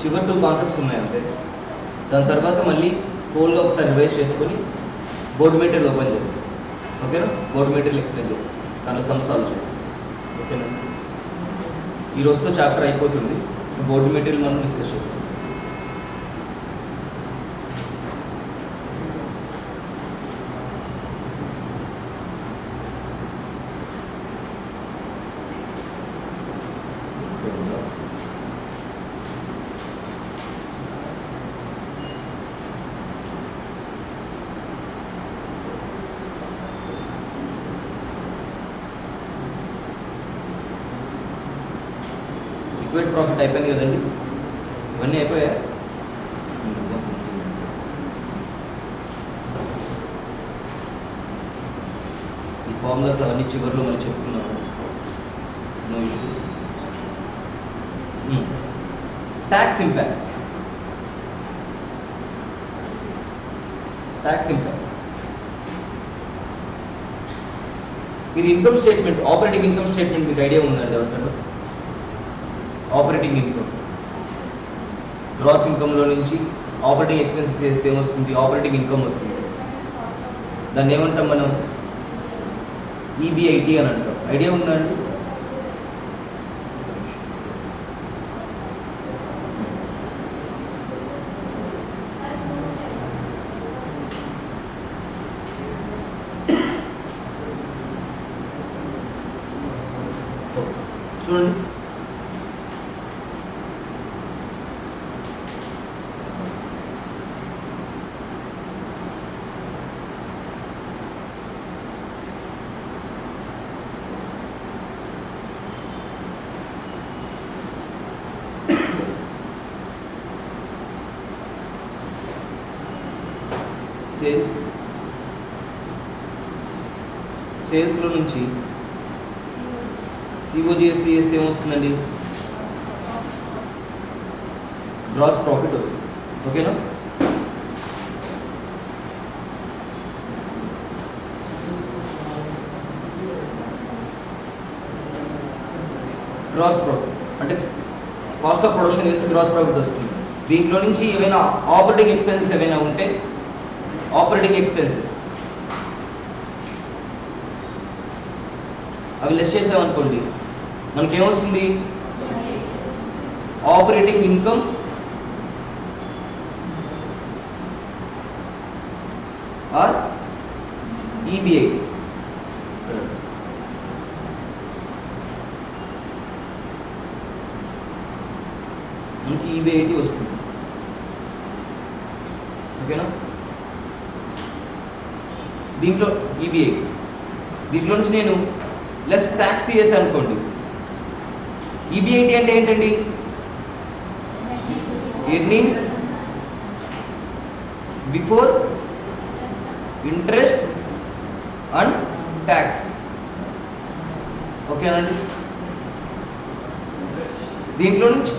చివరి 2 కాన్సెప్ట్స్ ఉన్నాయి అంతే. దాని తర్వాత మళ్ళీ హోల్గా ఒకసారి రివైజ్ చేసుకొని బోర్డు మెటీరియల్ ఓపెన్ చేయండి. ఓకేనా? బోర్డు మెటీరియల్ ఎక్స్ప్లెయిన్ చేస్తాం, దాంట్లో సమ్ సాల్వ్ చేస్తాం. ఓకేనా? ఈ రోజుతో చాప్టర్ అయిపోతుంది. బోర్డు మెటీరియల్ మనం డిస్కస్ చేస్తాం. లిక్విడ్ ప్రాఫిట్ అయిపోయింది కదండి, ఇవన్నీ అయిపోయా. ఈ ఫార్ములాస్ అవన్నీ చివరిలో మళ్ళీ చెప్పుకున్నాను, no issues. Tax impact. Tax impact మీరు income statement, operating income statement మీకు ఐడియా ఉందండి ఎవరికన్నా? ఆపరేటింగ్ ఇన్కమ్, గ్రాస్ ఇన్కంలో నుంచి ఆపరేటింగ్ ఎక్స్పెన్సెస్ చేస్తే ఏమొస్తుంది? ఆపరేటింగ్ ఇన్కమ్ వస్తుంది. దాన్ని ఏమంటాం మనం? ఈబిఐటి అని అంటాం. ఐడియా ఉందా అండి? చూడండి, సేల్స్లో నుంచి సిఓజిఎస్టీ చేస్తే ఏమొస్తుందండి? గ్రాస్ ప్రాఫిట్ వస్తుంది. ఓకేనా? గ్రాస్ ప్రాఫిట్ అంటే కాస్ట్ ఆఫ్ ప్రొడక్షన్ చేస్తే గ్రాస్ ప్రాఫిట్ వస్తుంది. దీంట్లో నుంచి ఏమైనా ఆపరేటింగ్ ఎక్స్పెన్సెస్ ఏమైనా ఉంటే, ఆపరేటింగ్ ఎక్స్పెన్సెస్ అవి లెస్ చేసామనుకోండి, మనకేమొస్తుంది? Operating income or EBI. మనకి ఈబిఐటి వస్తుంది. ఓకేనా? దీంట్లో ఈబిఐ, దీంట్లో నుంచి నేను లెస్ ట్యాక్స్ తీసేసాను అనుకోండి. ఈబిఐటి అంటే ఏంటండి? Earning before interest and tax. ఓకేనండి? దీంట్లో నుంచి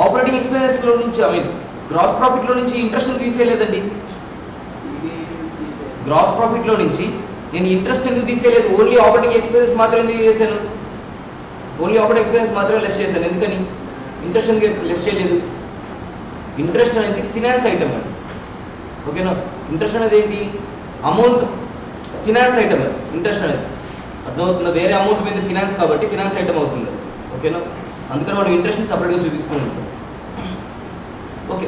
ఆపరేటింగ్ ఎక్స్పెన్సెస్లో నుంచి, ఐ మీన్ గ్రాస్ ప్రాఫిట్లో నుంచి ఇంట్రెస్ట్ తీసేయలేదండి. గ్రాస్ ప్రాఫిట్లో నుంచి నేను ఇంట్రెస్ట్ ఎందుకు తీసేయలేదు? ఓన్లీ ఆపరేటింగ్ ఎక్స్పెన్సెస్ మాత్రమే ఎందుకు చేశాను? ఓన్లీ ఆపరేటింగ్ ఎక్స్పెన్సెస్ మాత్రమే లెస్ చేశాను. ఎందుకని? ఇంట్రెస్ట్ ఎందుకు లెస్ చేయలేదు? ఇంట్రెస్ట్ అనేది ఫినాన్స్ ఐటమ్ అండి. ఓకేనా? ఇంట్రెస్ట్ అనేది ఏంటి? అమౌంట్, ఫినాన్స్ ఐటమ్ అది. ఇంట్రెస్ట్ అనేది అర్థమవుతుందా? వేరే అమౌంట్ మీద ఫినాన్స్ కాబట్టి ఫినాన్స్ ఐటమ్ అవుతుంది. ఓకేనా? అందుకని మనం ఇంట్రెస్ట్ని సపరేట్గా చూపిస్తూ ఉంటాం. ఓకే,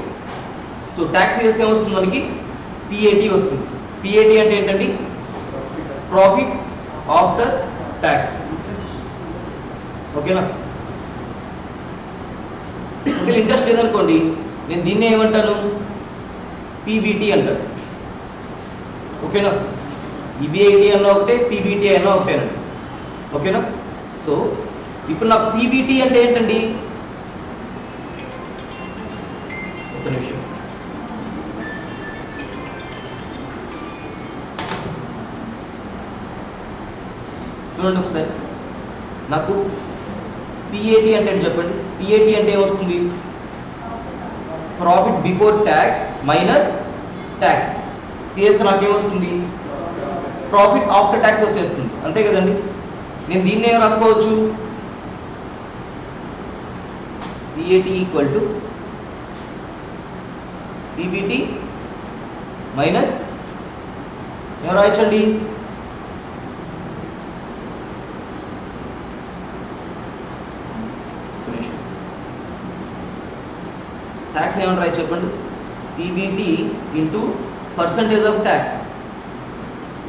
సో ట్యాక్స్ తీస్తే ఏమొస్తుంది? మనకి పిఏటి వస్తుంది. పిఏటి అంటే ఏంటండి? Profit after tax. ఓకేనా? ఒకవేళ ఇంట్రెస్ట్ లేదనుకోండి, నేను దీన్నే ఏమంటాను? పీబీటీ అంటాను. ఓకేనా? ఈబిఐటి అన్నా ఒకటే, పీబీటీ అన్నా ఒకటేనండి. ఓకేనా? సో ఇప్పుడు నాకు పీబీటీ అంటే ఏంటండి? ఒక నిమిషం, చూడండి ఒకసారి. నాకు పిఏటి అంటే చెప్పండి. పిఏటి అంటే ఏమొస్తుంది? Profit before tax minus tax తీస్తే నాకేమొస్తుంది? ప్రాఫిట్ ఆఫ్టర్ ట్యాక్స్ వచ్చేస్తుంది. అంతే కదండి? నేను దీన్ని ఏం రాసుకోవచ్చు? PAT equal to PBT minus ఏం రాయొచ్చండి, ట్యాక్స్ ఏమని రాయొచ్చు చెప్పండి, PBT into percentage of tax,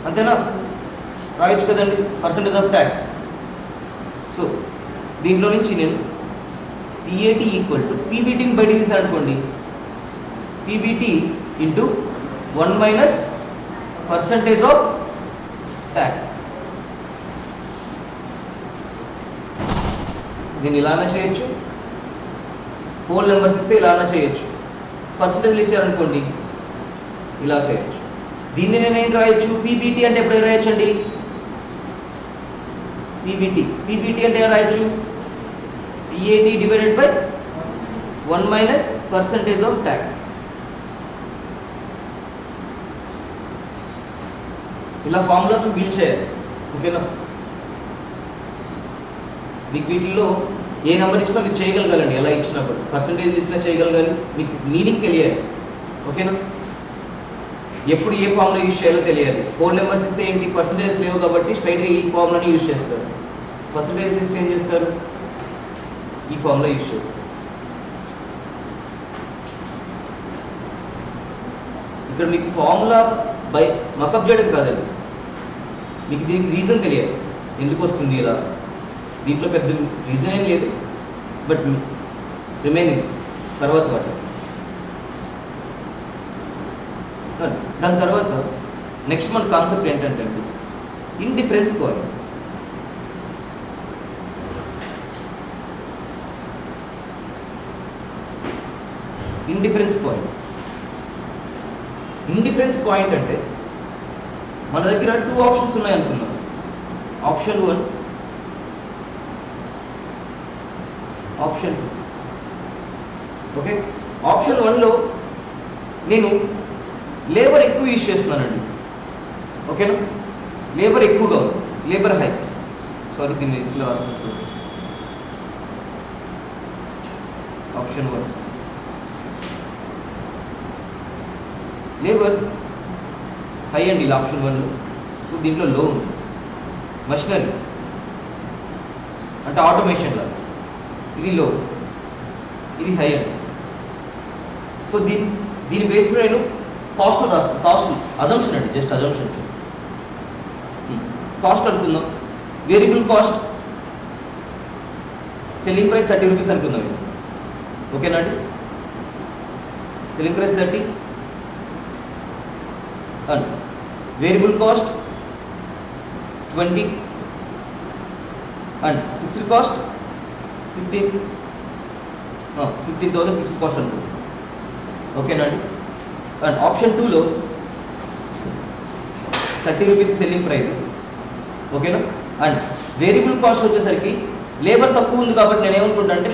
అంతేనా? రాయొచ్చు కదండి, పర్సంటేజ్ ఆఫ్ ట్యాక్స్. సో దీంట్లో నుంచి నేను PAT ఈక్వల్ టు PBTని బయట తీసాను అనుకోండి, PBT into 1 minus percentage of tax. దీన్ని ఇలానే చేయొచ్చు, హోల్ నెంబర్స్ ఇస్తే ఇలానే చేయొచ్చు, పర్సంటేజ్లు ఇచ్చారనుకోండి ఇలా చేయొచ్చు. దీన్ని నేను ఏం రాయొచ్చు, PBT అంటే ఎప్పుడు రాయొచ్చు అండి, PBT అంటే ఏం రాయొచ్చు, PAT divided by 1 minus percentage of tax. ఇలా ఫార్ములాస్ బిల్డ్ చేయాలి, ఓకేనా? మీకు వీటిల్లో ఏ నెంబర్ ఇచ్చినా మీరు చేయగలగాలండి, ఎలా ఇచ్చినప్పుడు పర్సంటేజ్ ఇచ్చినా చేయగలగాలి, మీకు మీనింగ్ తెలియాలి, ఓకేనా? ఎప్పుడు ఏ ఫార్ములా యూజ్ చేయాలో తెలియాలి. హోల్ నెంబర్స్ ఇస్తే ఏంటి, పర్సంటేజ్ లేవు కాబట్టి స్ట్రైట్గా ఈ ఫార్ములాని యూజ్ చేస్తారు. పర్సంటేజ్ ఇస్తే ఏం చేస్తారు, ఈ ఫార్ములా యూజ్ చేస్తారు. ఇక్కడ మీకు ఫార్ములా బై మకప్ చేయడం కాదండి, మీకు దీనికి రీజన్ తెలియాలి, ఎందుకు వస్తుంది ఇలా. దీంట్లో పెద్ద రీజన్ ఏం లేదు, బట్ రిమైనింగ్ తర్వాత వాటి. దాని తర్వాత నెక్స్ట్ మన కాన్సెప్ట్ ఏంటంటే ఇండిఫరెన్స్ పాయింట్. ఇండిఫరెన్స్ పాయింట్ అంటే మన దగ్గర 2 ఆప్షన్స్ ఉన్నాయనుకున్నాం. Option 1, option 2. ఓకే, ఆప్షన్ 1లో నేను లేబర్ ఎక్కువ యూజ్ చేస్తున్నానండి, ఓకేనా? లేబర్ ఎక్కువగా ఉంది, లేబర్ హై. సారీ, దీన్ని ఇట్లా రాస్తాను. ఆప్షన్ 1 లేబర్ హై అండి, ఇలా ఆప్షన్ 1లో. సో దీంట్లో లో ఉంది. మషినరీ అంటే ఆటోమేషన్లో ఇది లో, ఇది హై అండి. సో దీని బేస్లో నేను కాస్ట్ రాస్తాను. కాస్ట్ అజంప్షన్ అండి, జస్ట్ అజంప్షన్స్. కాస్ట్ అనుకుందాం, variable cost selling price 30 rupees అనుకుందాం, ఓకేనా అండి? Selling price 30 and variable cost 20 and fixed cost 15,000 fixed cost అనుకుందాం, ఓకేనా అండి? అండ్ ఆప్షన్ 2లో 30 రూపీస్ సెల్లింగ్ ప్రైస్, ఓకేనా? అండ్ వేరియబుల్ కాస్ట్ వచ్చేసరికి లేబర్ తక్కువ ఉంది కాబట్టి నేను ఏమనుకుంటా అంటే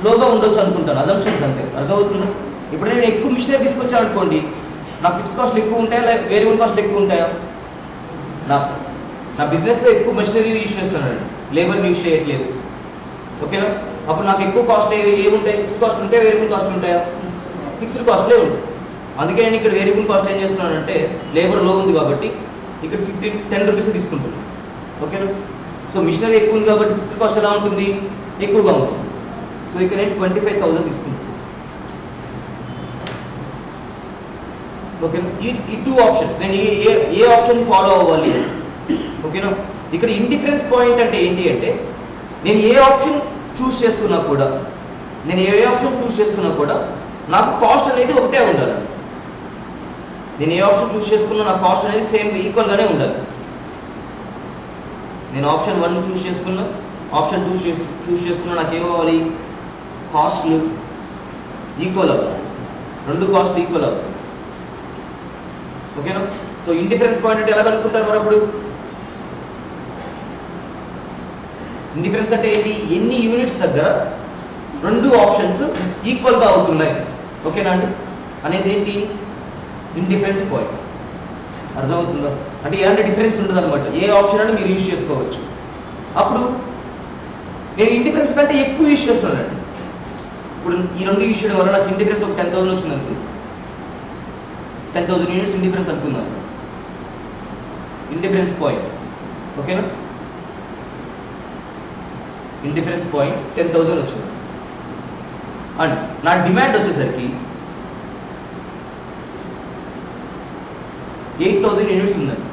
లోగా ఉండొచ్చు అనుకుంటాను, అజంప్షన్స్ అంతే. అర్థమవుతుందా? ఇప్పుడు నేను ఎక్కువ మిషనరీ తీసుకొచ్చాను అనుకోండి, నా ఫిక్స్డ్ కాస్ట్లు ఎక్కువ ఉంటాయా, లేక వేరియబుల్ కాస్ట్ ఎక్కువ ఉంటాయా? నా బిజినెస్లో ఎక్కువ మిషనరీ యూజ్ చేస్తున్నానండి, లేబర్ని యూజ్ చేయట్లేదు, ఓకేనా? అప్పుడు నాకు ఎక్కువ కాస్ట్ ఏముంటాయి, ఫిక్స్డ్ కాస్ట్ ఉంటాయా, వేరియబుల్ కాస్ట్ ఉంటాయా? ఫిక్స్డ్ కాస్ట్లే ఉంటాయి. అందుకే నేను ఇక్కడ వేరియబుల్ కాస్ట్ ఏం చేస్తున్నానంటే లేబర్ లో ఉంది కాబట్టి ఇక్కడ 10 రూపీస్ తీసుకుంటున్నాను, ఓకేనా? సో మిషనరీ ఎక్కువ ఉంది కాబట్టి ఫిక్స్డ్ కాస్ట్ ఎలా ఉంటుంది, ఎక్కువగా ఉంటుంది. సో ఇక్కడ నేను 25,000 తీసుకుంటాను, ఓకేనా? ఈ 2 ఆప్షన్స్ నేను ఏ ఆప్షన్ ఫాలో అవ్వాలి, ఓకేనా? ఇక్కడ ఇండిఫరెన్స్ పాయింట్ అంటే ఏంటి అంటే నేను ఏ ఆప్షన్ చూస్ చేసుకున్నా కూడా నాకు కాస్ట్ అనేది ఒకటే ఉండాలి. నేను ఏ ఆప్షన్ చూస్ చేసుకున్నా నా కాస్ట్ అనేది సేమ్ ఈక్వల్గానే ఉండాలి. నేను ఆప్షన్ 1 చూస్ చేసుకున్నా, ఆప్షన్ 2 చూస్ చేసుకున్నా, నాకు ఏమవ్వాలి, కాస్ట్లు ఈక్వల్ అవ్వాలి, 2 కాస్ట్లు ఈక్వల్ అవ్వాలి, ఓకేనా? సో ఇండిఫరెన్స్ పాయింట్ అంటే ఎలా కనుక్కుంటారు మరి అప్పుడు? ఇండిఫరెన్స్ అంటే ఏంటి, ఎన్ని యూనిట్స్ దగ్గర 2 ఆప్షన్స్ ఈక్వల్గా అవుతున్నాయి, ఓకేనా అండి, అనేది ఏంటి ఇండిఫరెన్స్ పాయింట్. అర్థమవుతుందా? అంటే ఏదైనా డిఫరెన్స్ ఉండదు అనమాట, ఏ ఆప్షన్ అయినా మీరు యూజ్ చేసుకోవచ్చు. అప్పుడు నేను ఇండిఫరెన్స్ కంటే ఎక్కువ యూజ్ చేస్తున్నానండి, ఇప్పుడు ఈ రెండు ఇష్యూ వల్ల నాకు ఇండిఫరెన్స్ ఒక 10,000 వచ్చింది అనుకో, 10,000 యూనిట్స్ ఇండిఫరెన్స్ అనుకుందాం, ఇండిఫరెన్స్ పాయింట్. ఓకేనా, ఇండిఫరెన్స్ పాయింట్ 10,000 వచ్చింది. అండ్ నా డిమాండ్ వచ్చేసరికి 8,000 యూనిట్స్ ఉందండి.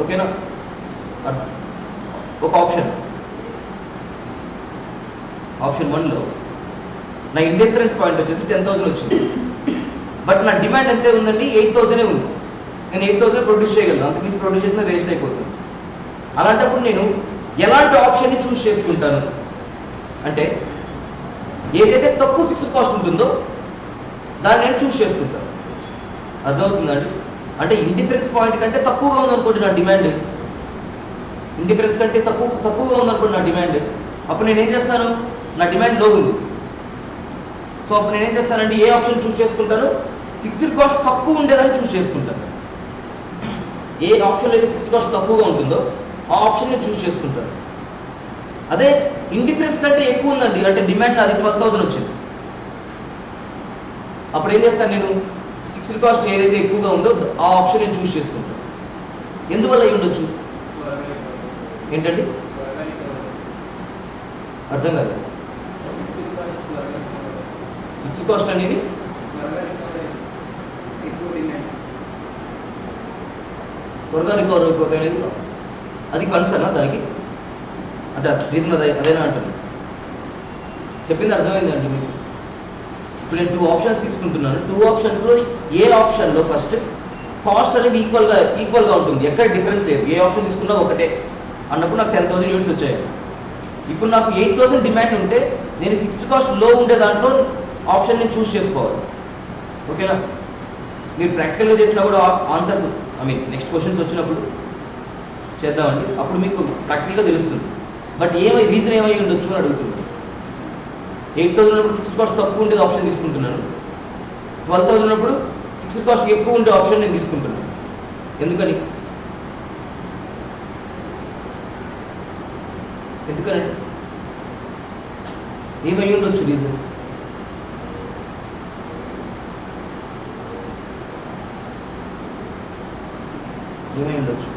ఓకేనా, ఒక ఆప్షన్ 1లో నా ఇండిఫరెన్స్ పాయింట్ వచ్చేసి 10,000 వచ్చింది. బట్ నా డిమాండ్ ఎంతే ఉందండి, 8,000 ఉంది. నేను 8,000 ప్రొడ్యూస్ చేయగలను, అంతకుమించి ప్రొడ్యూస్ చేసిన వేస్ట్ అయిపోతుంది. అలాంటప్పుడు నేను ఎలాంటి ఆప్షన్ని చూస్ చేసుకుంటాను అంటే, ఏదైతే తక్కువ ఫిక్స్డ్ కాస్ట్ ఉంటుందో దాన్ని నేను చూస్ చేసుకుంటాను. అర్థమవుతుందండి? అంటే ఇండిఫరెన్స్ పాయింట్ కంటే తక్కువగా ఉందనుకోండి నా డిమాండ్, ఇండిఫరెన్స్ కంటే తక్కువగా ఉందనుకోండి నా డిమాండ్, అప్పుడు నేనేం చేస్తాను, నా డిమాండ్ లో ఉంది. సో అప్పుడు నేనేం చేస్తానంటే ఏ ఆప్షన్ చూస్ చేసుకుంటాను, ఫిక్స్డ్ కాస్ట్ తక్కువ ఉండేదాన్ని చూస్ చేసుకుంటాను. ఏ ఆప్షన్లో అయితే ఫిక్స్డ్ కాస్ట్ తక్కువగా ఉంటుందో ఆ ఆప్షన్ నేను చూస్ చేసుకుంటాను. అదే ఇండిఫరెన్స్ కంటే ఎక్కువ ఉందండి, అంటే డిమాండ్ అది 12,000 వచ్చింది, అప్పుడు ఏం చేస్తాను, నేను ఫిక్స్డ్ కాస్ట్ ఏదైతే ఎక్కువగా ఉందో ఆ ఆప్షన్ నేను చూస్ చేసుకుంటాను. ఎందువల్ల అయి ఉండొచ్చు, ఏంటండి అర్థం కాదు. ఫిక్స్డ్ కాస్ట్ అనేది త్వరగా రికవర్ అయిపోతాయి అనేది అది కన్సర్నా దానికి, అంటే రీజన్ అదేనా అంటాను. చెప్పింది అర్థమైందండి మీకు? ఇప్పుడు నేను 2 ఆప్షన్స్ తీసుకుంటున్నాను. 2 ఆప్షన్స్లో ఏ ఆప్షన్లో ఫస్ట్ కాస్ట్ అనేది ఈక్వల్గా ఉంటుంది, ఎక్కడ డిఫరెన్స్ లేదు, ఏ ఆప్షన్ తీసుకున్నా ఒకటే అన్నప్పుడు నాకు 10,000 యూనిట్స్ వచ్చాయి. ఇప్పుడు నాకు 8,000 డిమాండ్ ఉంటే నేను ఫిక్స్డ్ కాస్ట్ లో ఉండే దాంట్లో ఆప్షన్ నేను చూస్ చేసుకోవాలి. ఓకేనా, మీరు ప్రాక్టికల్గా చేసినా కూడా ఆన్సర్స్ నెక్స్ట్ క్వశ్చన్స్ వచ్చినప్పుడు చేద్దామండి, అప్పుడు మీకు ప్రాక్టికల్గా తెలుస్తుంది. బట్ రీజన్ ఏమై ఉండొచ్చు అని అడుగుతున్నాను. 8,000 ఉన్నప్పుడు ఫిక్స్డ్ కాస్ట్ తక్కువ ఉండేది ఆప్షన్ తీసుకుంటున్నాను, 12,000 ఉన్నప్పుడు ఫిక్స్డ్ కాస్ట్ ఎక్కువ ఉండే ఆప్షన్ నేను తీసుకుంటున్నాను. ఎందుకని? ఎందుకనండి, ఏమై ఉండొచ్చు రీజన్? ఏమై ఉండొచ్చు?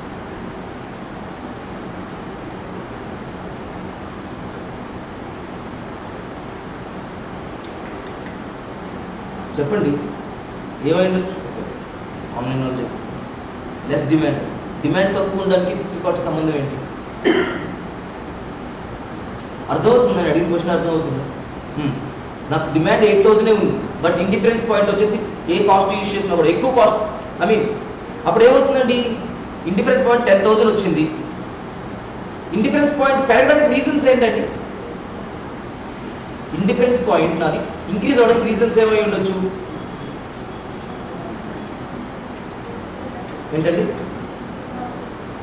చెప్పండి, ఏమై ఉండొచ్చు? ఆన్లైన్ వాళ్ళు చెప్తారు. లెస్ డిమాండ్ తక్కువ ఉండడానికి ఫిక్స్డ్ కాస్ట్ సంబంధం ఏంటి? అర్థమవుతుందని అడిగిన క్వశ్చన్ అర్థమవుతుంది. నాకు డిమాండ్ 8,000 ఉంది, బట్ ఇండిఫరెన్స్ పాయింట్ వచ్చేసి ఏ కాస్ట్ యూజ్ చేసినా కూడా ఎక్కువ కాస్ట్, అప్పుడు ఏమవుతుందండి, ఇండిఫరెన్స్ పాయింట్ 10,000 వచ్చింది. ఇండిఫరెన్స్ పాయింట్ పెరగడానికి రీజన్స్ ఏంటండి? ఇండిఫరెన్స్ పాయింట్ నాది ఇంక్రీజ్ అవ్వడానికి రీజన్స్ ఏమై ఉండొచ్చు? ఏంటండి,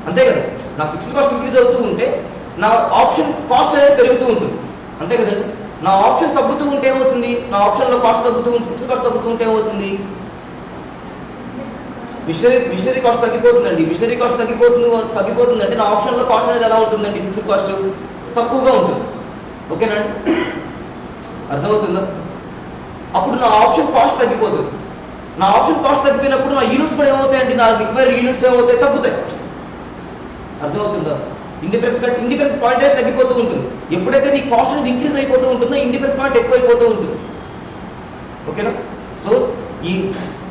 అంతే కదా, నా ఫిక్స్డ్ కాస్ట్ ఇంక్రీజ్ అవుతూ ఉంటే నా ఆప్షన్ కాస్ట్ అనేది పెరుగుతూ ఉంటుంది, అంతే కదండి. నా ఆప్షన్ తగ్గుతూ ఉంటే ఏమవుతుంది, నా ఆప్షన్లో కాస్ట్ తగ్గుతూ ఉంటే, ఫిక్స్డ్ కాస్ట్ తగ్గుతూ ఉంటే ఏమవుతుంది, మిషనరీ కాస్ట్ తగ్గిపోతుందండి. మిషనరీ కాస్ట్ తగ్గిపోతుంది అంటే నా ఆప్షన్లో కాస్ట్ అనేది ఎలా ఉంటుందండి, ఫిక్స్డ్ కాస్ట్ తక్కువగా ఉంటుంది. ఓకేనండి, అర్థమవుతుందా? అప్పుడు నా ఆప్షన్ కాస్ట్ తగ్గిపోతుంది. నా ఆప్షన్ కాస్ట్ తగ్గిపోయినప్పుడు నా యూనిట్స్ కూడా ఏమవుతాయండి, నా రిక్వైర్ యూనిట్స్ ఏమవుతాయి, తగ్గుతాయి. అర్థమవుతుందా? ఇండిఫరెన్స్ పాయింట్ అయితే తగ్గిపోతూ ఉంటుంది. ఎప్పుడైతే నీ కాస్ట్ అనేది ఇంక్రీజ్ అయిపోతూ ఉంటుందో ఇండిఫరెన్స్ పాయింట్ ఎక్కువైపోతూ ఉంటుంది. ఓకేనా, సో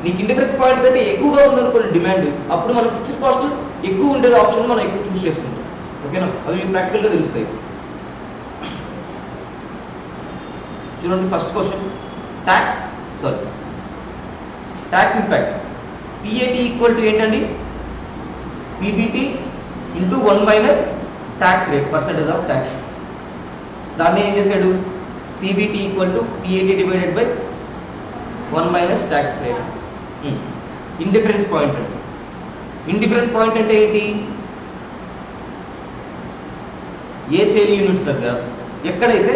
నీకు ఇండిఫరెన్స్ పాయింట్ కంటే ఎక్కువగా ఉందనుకోండి డిమాండ్, అప్పుడు మనం ఫిక్స్డ్ కాస్ట్ ఎక్కువ ఉండేది ఆప్షన్ మనం ఎక్కువ చూస్ చేసుకుంటాం. ఓకేనా, అవి మీకు ప్రాక్టికల్గా తెలుస్తాయి. చూడండి, first question, tax impact. PAT equal to ఏంటండి, PBT into 1 minus tax rate, percentage of tax. దాన్ని ఏం చేశాడు, PBT equal to PAT divided by 1 minus tax rate. Indifference point అంటే, ఇండిఫరెన్స్ పాయింట్ అంటే ఏంటి, ఏ సేల్ యూనిట్స్ దగ్గర ఎక్కడైతే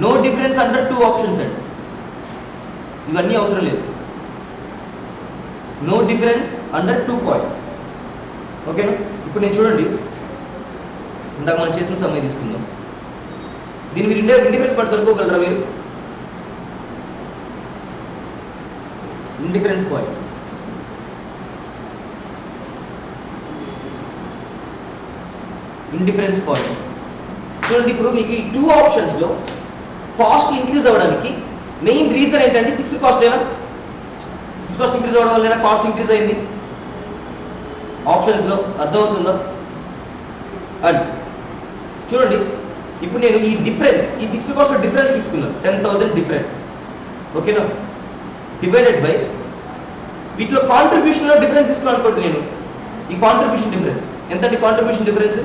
నో డిఫరెన్స్ అండర్ 2 ఆప్షన్స్ అండి, ఇవన్నీ అవసరం లేదు, నో డిఫరెన్స్ అండర్ 2 పాయింట్స్. ఓకేనా, ఇప్పుడు నేను చూడండి, ఇందాక మనం చేసిన సమయం తీసుకుందాం. దీన్ని మీరు ఇండిఫరెన్స్ పాయింట్ కనుక్కోగలరా మీరు? ఇండిఫరెన్స్ పాయింట్ చూడండి. ఇప్పుడు మీకు ఈ 2 ఆప్షన్స్లో కాస్ట్ ఇంక్రీజ్ అవ్వడానికి మెయిన్ రీజన్ ఏంటంటే ఫిక్స్డ్ కాస్ట్ లేనా? ఫిక్స్డ్ కాస్ట్ ఇంక్రీజ్ అవ్వడం వల్ల కాస్ట్ ఇంక్రీజ్ అయింది ఆప్షన్స్లో. అర్థమవుతుందా? అండ్ చూడండి, ఇప్పుడు నేను ఈ డిఫరెన్స్, ఈ ఫిక్స్డ్ కాస్ట్ డిఫరెన్స్ తీసుకున్నాను, 10,000 డిఫరెన్స్, ఓకేనా? డివైడెడ్ బై వీటిలో కాంట్రిబ్యూషన్లో డిఫరెన్స్ తీసుకున్నాను అనుకోండి. నేను ఈ కాంట్రిబ్యూషన్ డిఫరెన్స్ ఎంతండి? Contribution difference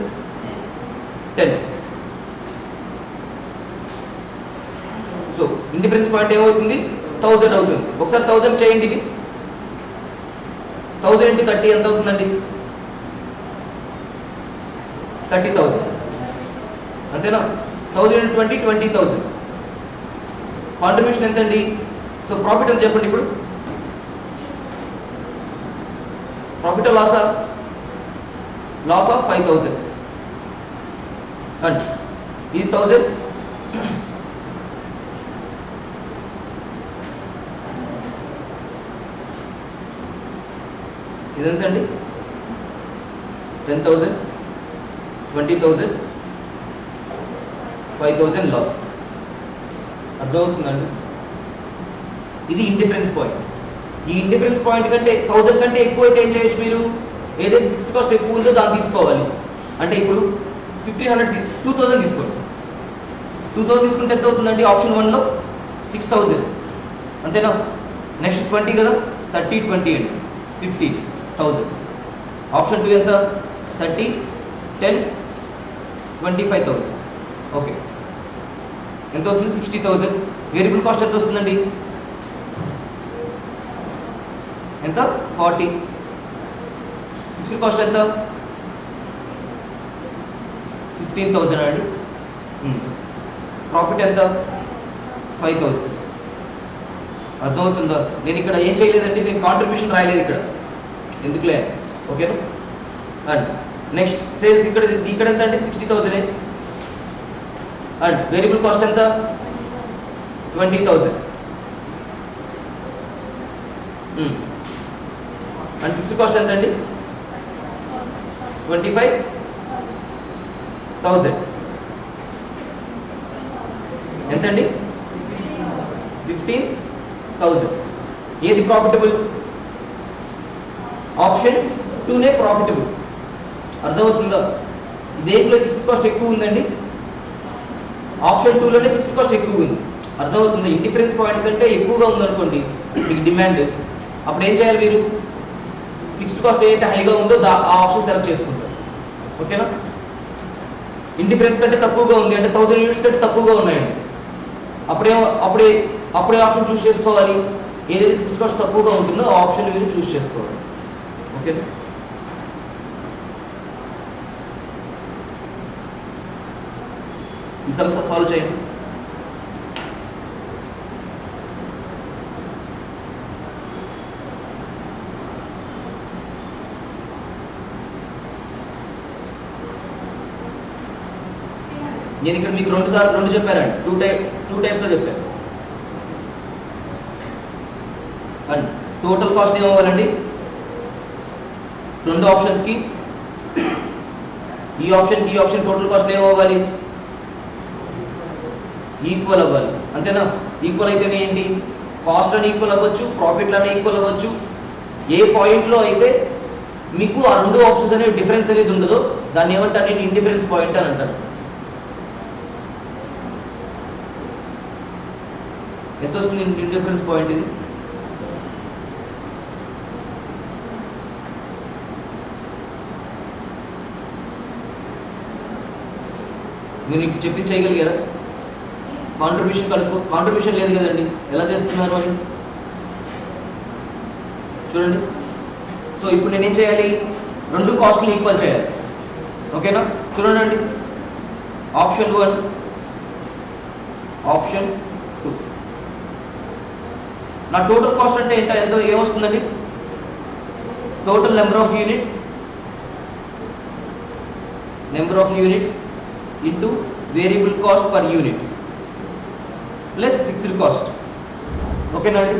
10. So indifference point ఏమవుతుంది? 1000 అవుతుంది. ఒకసారి 1000 చేయండి. ఇది 1000 × 30 ఎంత అవుతుందండి? 30,000 అంతేనా? 1000 × 20 20,000. కాంట్రిబ్యూషన్ ఎంతండి? సో ప్రాఫిట్ ఎంత చెప్పండి ఇప్పుడు? ప్రాఫిట్ లాసా? Loss of 5,000. అండ్ ఇది 1000. ఇదెంతండి? 10,000, 20,000, 5,000 లాస్. అర్థమవుతుందండి? ఇది ఇండిఫరెన్స్ పాయింట్. ఈ ఇండిఫరెన్స్ పాయింట్ కంటే 1000 కంటే ఎక్కువ అయితే ఏం చేయొచ్చు మీరు? ఏదైతే ఫిక్స్డ్ కాస్ట్ ఎక్కువ ఉందో దాన్ని తీసుకోవాలి. అంటే ఇప్పుడు 1500 2000 తీసుకోండి. 2000 తీసుకుంటే ఎంత అవుతుందండి? ఆప్షన్ 1లో 6,000 అంతేనా? నెక్స్ట్ 20 కదా, 30 20 అండి, 50,000. ఆప్షన్ 2 ఎంత? 30 10 25,000. ఓకే, ఎంత వస్తుంది? 60,000. వేరియబుల్ కాస్ట్ ఎంత వస్తుందండి? ఎంత? 40. ఫిక్స్డ్ కాస్ట్ ఎంత? 15,000 అండి. ప్రాఫిట్ ఎంత? 5,000. అర్థమవుతుందా? నేను ఇక్కడ ఏం చేయలేదండి, నేను కాంట్రిబ్యూషన్ రాయలేదు ఇక్కడ, ఎందుకులే, ఓకేనా? అండ్ నెక్స్ట్ సేల్స్ ఇక్కడ ఎంత అండి? 60,000. అండ్ వేరియబుల్ కాస్ట్ ఎంత? 20,000. అండ్ ఫిక్స్డ్ కాస్ట్ ఎంత అండి? 25,000. ఎంతండి? 15,000. ఏది ప్రాఫిటబుల్? Option 2నే profitable. అర్థమవుతుందా? దేంట్లో ఫిక్స్డ్ కాస్ట్ ఎక్కువ ఉందండి? ఆప్షన్ 2లోనే ఫిక్స్డ్ కాస్ట్ ఎక్కువ ఉంది. అర్థమవుతుంది? ఇండిఫరెన్స్ పాయింట్ కంటే ఎక్కువగా ఉందనుకోండి మీకు డిమాండ్, అప్పుడు ఏం చేయాలి మీరు? ఫిక్స్డ్ కాస్ట్ ఏదైతే హైగా ఉందో ఆ ఆప్షన్ సెలెక్ట్ చేసుకుంటారు, ఓకేనా? ఇండిఫరెన్స్ కంటే తక్కువగా ఉంది అంటే 1000 యూనిట్స్ కంటే తక్కువగా ఉన్నాయండి, అప్పుడే ఆప్షన్ చూస్ చేసుకోవాలి. ఏదైతే ఫిక్స్డ్ కాస్ట్ తక్కువగా ఉంటుందో ఆ ఆప్షన్ మీరు చూస్ చేసుకోవాలి, ఓకేనా? ఈ సమస్య సాల్వ్ చేయండి. నేను ఇక్కడ మీకు 2 చెప్పానండి, 2 టైప్స్లో చెప్పాను. అండ్ టోటల్ కాస్ట్ ఏమవ్వాలండి? 2 ఆప్షన్స్కి ఈ ఆప్షన్ టోటల్ కాస్ట్ ఏమవ్వాలి? ఈక్వల్ అవ్వాలి, అంతేనా? ఈక్వల్ అయితేనే ఏంటి? కాస్ట్లోనే ఈక్వల్ అవ్వచ్చు, ప్రాఫిట్లోనే ఈక్వల్ అవ్వచ్చు. ఏ పాయింట్లో అయితే మీకు ఆ 2 ఆప్షన్స్ అనేవి డిఫరెన్స్ అనేది ఉండదో దాన్ని ఏమంటారు? నేను ఇండిఫరెన్స్ పాయింట్ అని అంటాను. ఎంత వస్తుంది ఇండిఫరెన్స్ పాయింట్? ఇది మీరు ఇప్పుడు చెప్పించి చేయగలిగారా? కాంట్రిబ్యూషన్ లేదు కదండి, ఎలా చేస్తున్నారు అని చూడండి. సో ఇప్పుడు నేనేం చేయాలి? 2 కాస్ట్ని ఈక్వల్ చేయాలి, ఓకేనా? చూడండి, ఆప్షన్ 1 ఆప్షన్ 2. నా టోటల్ కాస్ట్ అంటే ఎంతో ఏమొస్తుందండి? Total number of units into variable cost per unit plus fixed cost. ఓకేనా అండి?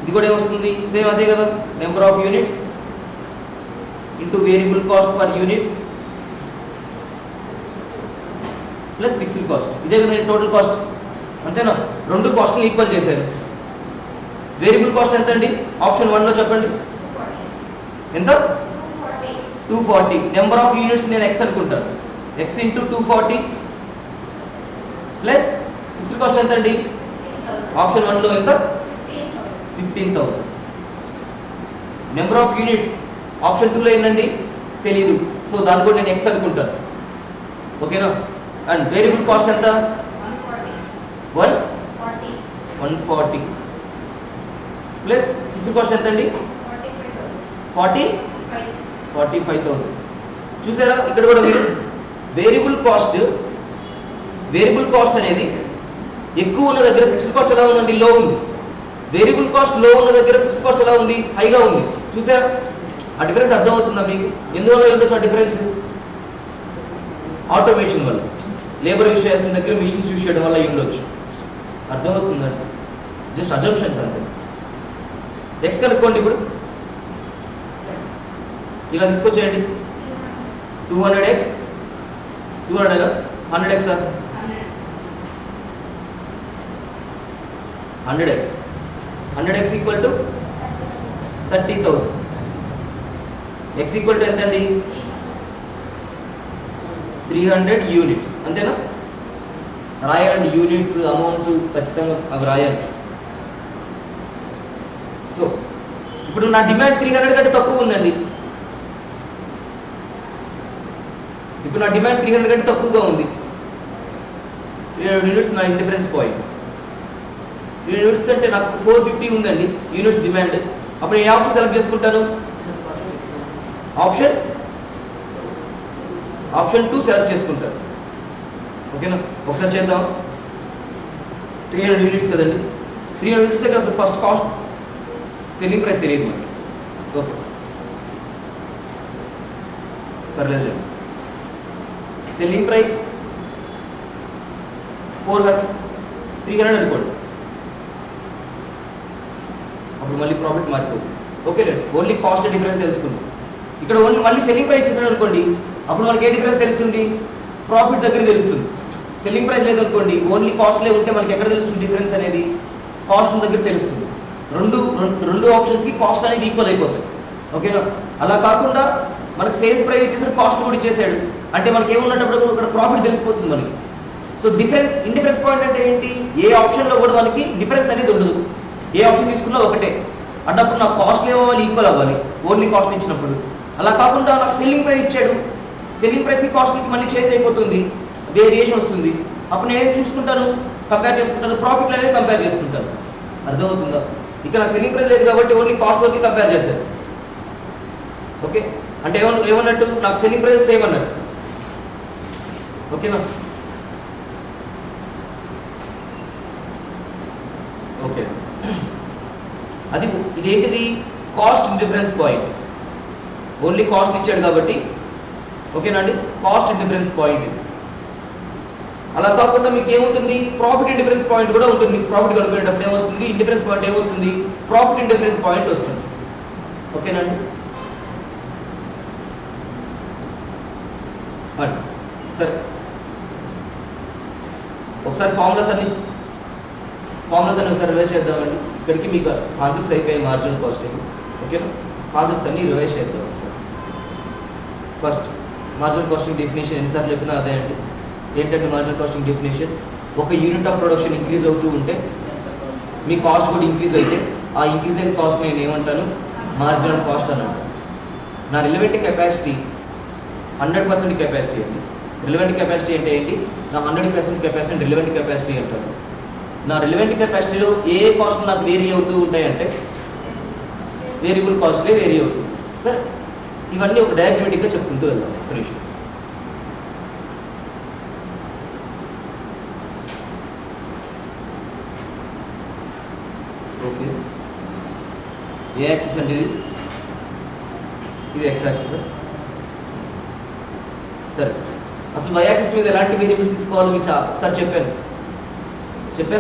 ఇది కూడా ఏమొస్తుంది? సేమ్ అదే కదా, number of units into variable cost per unit plus fixed cost. ఇదే కదా టోటల్ కాస్ట్, అంతేనా? రెండు కాస్ట్ని ఈక్వల్ చేశారు. వేరియబుల్ కాస్ట్ ఎంత అండి? ఆప్షన్ 1లో చెప్పండి. ఎంత? 240. నెంబర్ ఆఫ్ యూనిట్స్ నేను ఎక్స్ అనుకుంటాను. X into 240 plus fixed cost ఎంత అండి? ఆప్షన్ 1లో ఎంత? 15,000. నెంబర్ ఆఫ్ యూనిట్స్ ఆప్షన్ 2లో ఏంటండి? తెలీదు. సో దాని కూడా నేను ఎక్స్ అనుకుంటాను. ఓకేనా? అండ్ వేరియబుల్ కాస్ట్ ఎంత? 140 ప్లస్ ఫిక్స్డ్ కాస్ట్ ఎంత అండి? 45,000. చూసారా ఇక్కడ కూడా మీరు వేరియబుల్ కాస్ట్ అనేది ఎక్కువ ఉన్న దగ్గర ఫిక్స్డ్ కాస్ట్ ఎలా ఉందండి? లో ఉంది. వేరియబుల్ కాస్ట్ లో ఉన్న దగ్గర ఫిక్స్డ్ కాస్ట్ ఎలా ఉంది? హైగా ఉంది. చూసారా ఆ డిఫరెన్స్ అర్థమవుతుందా మీకు? ఎందువల్ల ఉండొచ్చు ఆ డిఫరెన్స్? ఆటోమేషన్ వల్ల, లేబర్ యూస్ చేసిన దగ్గర మిషన్స్ యూస్ చేయడం వల్ల ఉండొచ్చు. అర్థమవుతుందండి? జస్ట్ అజంప్షన్స్ అంతే. ఎక్స్ కనుక్కోండి. ఇప్పుడు ఇలా తీసుకొచ్చేయండి. 200x 200 100x 100x equal to 30,000. X equal to ఎంత అండి? 300 యూనిట్స్. అంతేనా? రాయాలండి యూనిట్స్, అమౌంట్స్ ఖచ్చితంగా అవి రాయాలి. సో ఇప్పుడు నా డిమాండ్ 300 కంటే తక్కువ ఉందండి. ఇప్పుడు నా డిమాండ్ 300 కంటే తక్కువగా ఉంది. 300 యూనిట్స్ నా ఇండిఫరెన్స్ పాయింట్. 300 యూనిట్స్ కంటే నాకు 450 ఉందండి యూనిట్స్ డిమాండ్. అప్పుడు నేను ఆప్షన్ సెలెక్ట్ చేసుకుంటాను. ఆప్షన్ 2 సెలెక్ట్ చేసుకుంటాను. ఓకేనా? ఒకసారి చేద్దాం. 300 యూనిట్స్ కదండి. 300 యూనిట్స్ దగ్గర అసలు ఫస్ట్ కాస్ట్ సెల్లింగ్ ప్రైస్ తెలియదు మనకి. ఓకే పర్లేదు. సెల్లింగ్ ప్రైస్ 300 అనుకోండి. అప్పుడు మళ్ళీ ప్రాఫిట్ మారిపోతుంది. ఓకే లేదు, ఓన్లీ కాస్ట్ డిఫరెన్స్ తెలుసుకుంది. ఇక్కడ ఓన్లీ మళ్ళీ సెల్లింగ్ ప్రైస్ చేసాడు అనుకోండి, అప్పుడు మనకి ఏ డిఫరెన్స్ తెలుస్తుంది? ప్రాఫిట్ దగ్గర తెలుస్తుంది. సెల్లింగ్ ప్రైస్ లేదనుకోండి, ఓన్లీ కాస్ట్లే ఉంటే మనకి ఎక్కడ తెలుస్తుంది డిఫరెన్స్ అనేది? కాస్ట్ దగ్గర తెలుస్తుంది. రెండు ఆప్షన్స్కి కాస్ట్ అనేది ఈక్వల్ అయిపోతుంది. ఓకేనా? అలా కాకుండా మనకి సేల్స్ ప్రైస్ ఇచ్చేసాడు, కాస్ట్ కూడా ఇచ్చేసాడు అంటే మనకి ఏమున్నప్పుడు ఇక్కడ ప్రాఫిట్ తెలిసిపోతుంది మనకి. సో ఇండిఫరెన్స్ పాయింట్ అంటే ఏంటి? ఏ ఆప్షన్లో కూడా మనకి డిఫరెన్స్ అనేది ఉండదు. ఏ ఆప్షన్ తీసుకున్నా ఒకటే. అన్నప్పుడు నాకు కాస్ట్ అవ్వాలి, ఈక్వల్ అవ్వాలి ఓన్లీ కాస్ట్ ఇచ్చినప్పుడు. అలా కాకుండా నాకు సెల్లింగ్ ప్రైస్ ఇచ్చాడు, సెల్లింగ్ ప్రైస్కి కాస్ట్కి మళ్ళీ చేంజ్ అయిపోతుంది, వేరియేషన్ వస్తుంది. అప్పుడు నేనేం చూసుకుంటాను? కంపేర్ చేసుకుంటాను. ప్రాఫిట్ అనేది కంపేర్ చేసుకుంటాను. అర్థమవుతుందా? ఇక్కడ నాకు సెల్లింగ్ ప్రైస్ లేదు కాబట్టి ఓన్లీ కాస్ట్ వరకు కంపేర్ చేశాను. ఓకే అంటే ఏమన్నట్టు? నాకు సెల్లింగ్ ప్రైస్ సేమ్ అన్నట్టు. ఓకేనా? ఓకే అది ఇదేంటిది? Cost difference point. Only cost ఇచ్చాడు కాబట్టి ఓకేనా అండి? Cost difference point. అలా కాకుండా మీకు ఏముంటుంది? ప్రాఫిట్ ఇండిఫరెన్స్ పాయింట్ కూడా ఉంటుంది. ప్రాఫిట్ కనుక్కునేటప్పుడు ఏమొస్తుంది? ఇండిఫరెన్స్ పాయింట్ ఏమొస్తుంది? ప్రాఫిట్ ఇండిఫరెన్స్ పాయింట్ వస్తుంది. ఓకేనా అండి? సరే ఒకసారి ఫార్ములాస్ అన్ని ఒకసారి రివైజ్ చేద్దామండి. ఇక్కడికి మీకు కాన్సెప్ట్స్ అయిపోయాయి. మార్జినల్ కాస్టింగ్ ఓకేనా? కాన్సెప్ట్స్ అన్ని రివైజ్ చేద్దాం ఒకసారి. ఫస్ట్ మార్జినల్ కాస్టింగ్ డెఫినేషన్ ఎన్నిసార్లు చెప్పినా అదే అండి. ఏంటంటే మార్జినల్ కాస్టింగ్ డెఫినేషన్, ఒక యూనిట్ ఆఫ్ ప్రొడక్షన్ ఇంక్రీజ్ అవుతూ ఉంటే మీ కాస్ట్ కూడా ఇంక్రీజ్ అయితే ఆ ఇంక్రీజ్ అయిన కాస్ట్ నేను ఏమంటాను? మార్జినల్ కాస్ట్ అని అంటాను. నా రిలవెంట్ కెపాసిటీ 100% కెపాసిటీ అండి. రిలవెంట్ కెపాసిటీ అంటే ఏంటి? నా 100% కెపాసిటీ రిలవెంట్ కెపాసిటీ అంటారు. నా రిలవెంట్ కెపాసిటీలో ఏ కాస్ట్ నాకు వేరీ అవుతూ ఉంటాయంటే వేరియబుల్ కాస్ట్లే వేరీ అవుతుంది. సరే ఇవన్నీ ఒక డయాగ్రమాటిక్గా చెప్పుకుంటూ వెళ్దాం. ఒక నిమిషం. ఓకే ఏ యాక్సిస్ అండి? ఇది ఎక్స్ యాక్సిస్. సరే అసలు వై యాక్సిస్ మీద ఎలాంటి వేరియబుల్స్ తీసుకోవాలో మీకు ఒకసారి చెప్పాను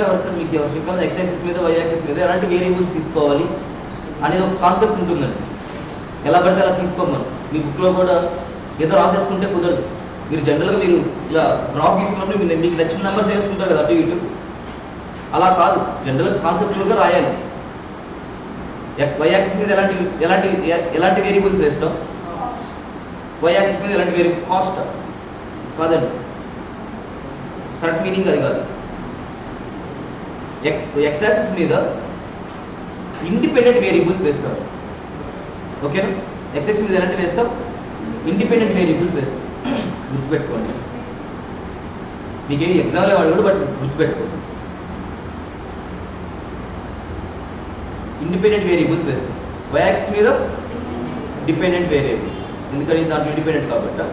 ఎవరికి మీకు చెప్పాను. ఎక్స్ యాక్సిస్ మీద వై యాక్సిస్ మీద ఎలాంటి వేరియబుల్స్ తీసుకోవాలి అనేది ఒక కాన్సెప్ట్ ఉంటుందండి. ఎలా పడితే అలా తీసుకోమని మీ బుక్లో కూడా ఏదో రాసేసుకుంటే కుదరదు. మీరు జనరల్గా మీరు ఇలా గ్రాఫ్ తీసుకున్నప్పుడు మీకు నచ్చిన నెంబర్స్ వేసుకుంటారు కదా అటు ఇటు, అలా కాదు. జనరల్గా కాన్సెప్చువల్గా రాయాలి. వై యాక్సిస్ మీద ఎలాంటి వేరియబుల్స్ వేస్తాం? వై యాక్సిస్ మీద ఎలాంటి వేరియబుల్? కాస్ట్ కాదండి, కరెక్ట్ మీనింగ్ అది కాదు. ఎక్స్ యాక్సిస్ మీద ఇండిపెండెంట్ వేరియబుల్స్ వేస్తారు. ఓకేనా? ఎక్స్ యాక్సిస్ మీద ఎలాంటి వేస్తాం? ఇండిపెండెంట్ వేరియబుల్స్ వేస్తాం. గుర్తుపెట్టుకోండి. మీకేమి ఎగ్జామ్లో వాడు కూడా, బట్ గుర్తుపెట్టుకోండి. ఇండిపెండెంట్ వేరియబుల్స్ వేస్తాం. వై యాక్సిస్ మీద డిపెండెంట్ వేరియబుల్స్, ఎందుకని దాంట్లో ఇండిపెండెంట్ కాబట్టి.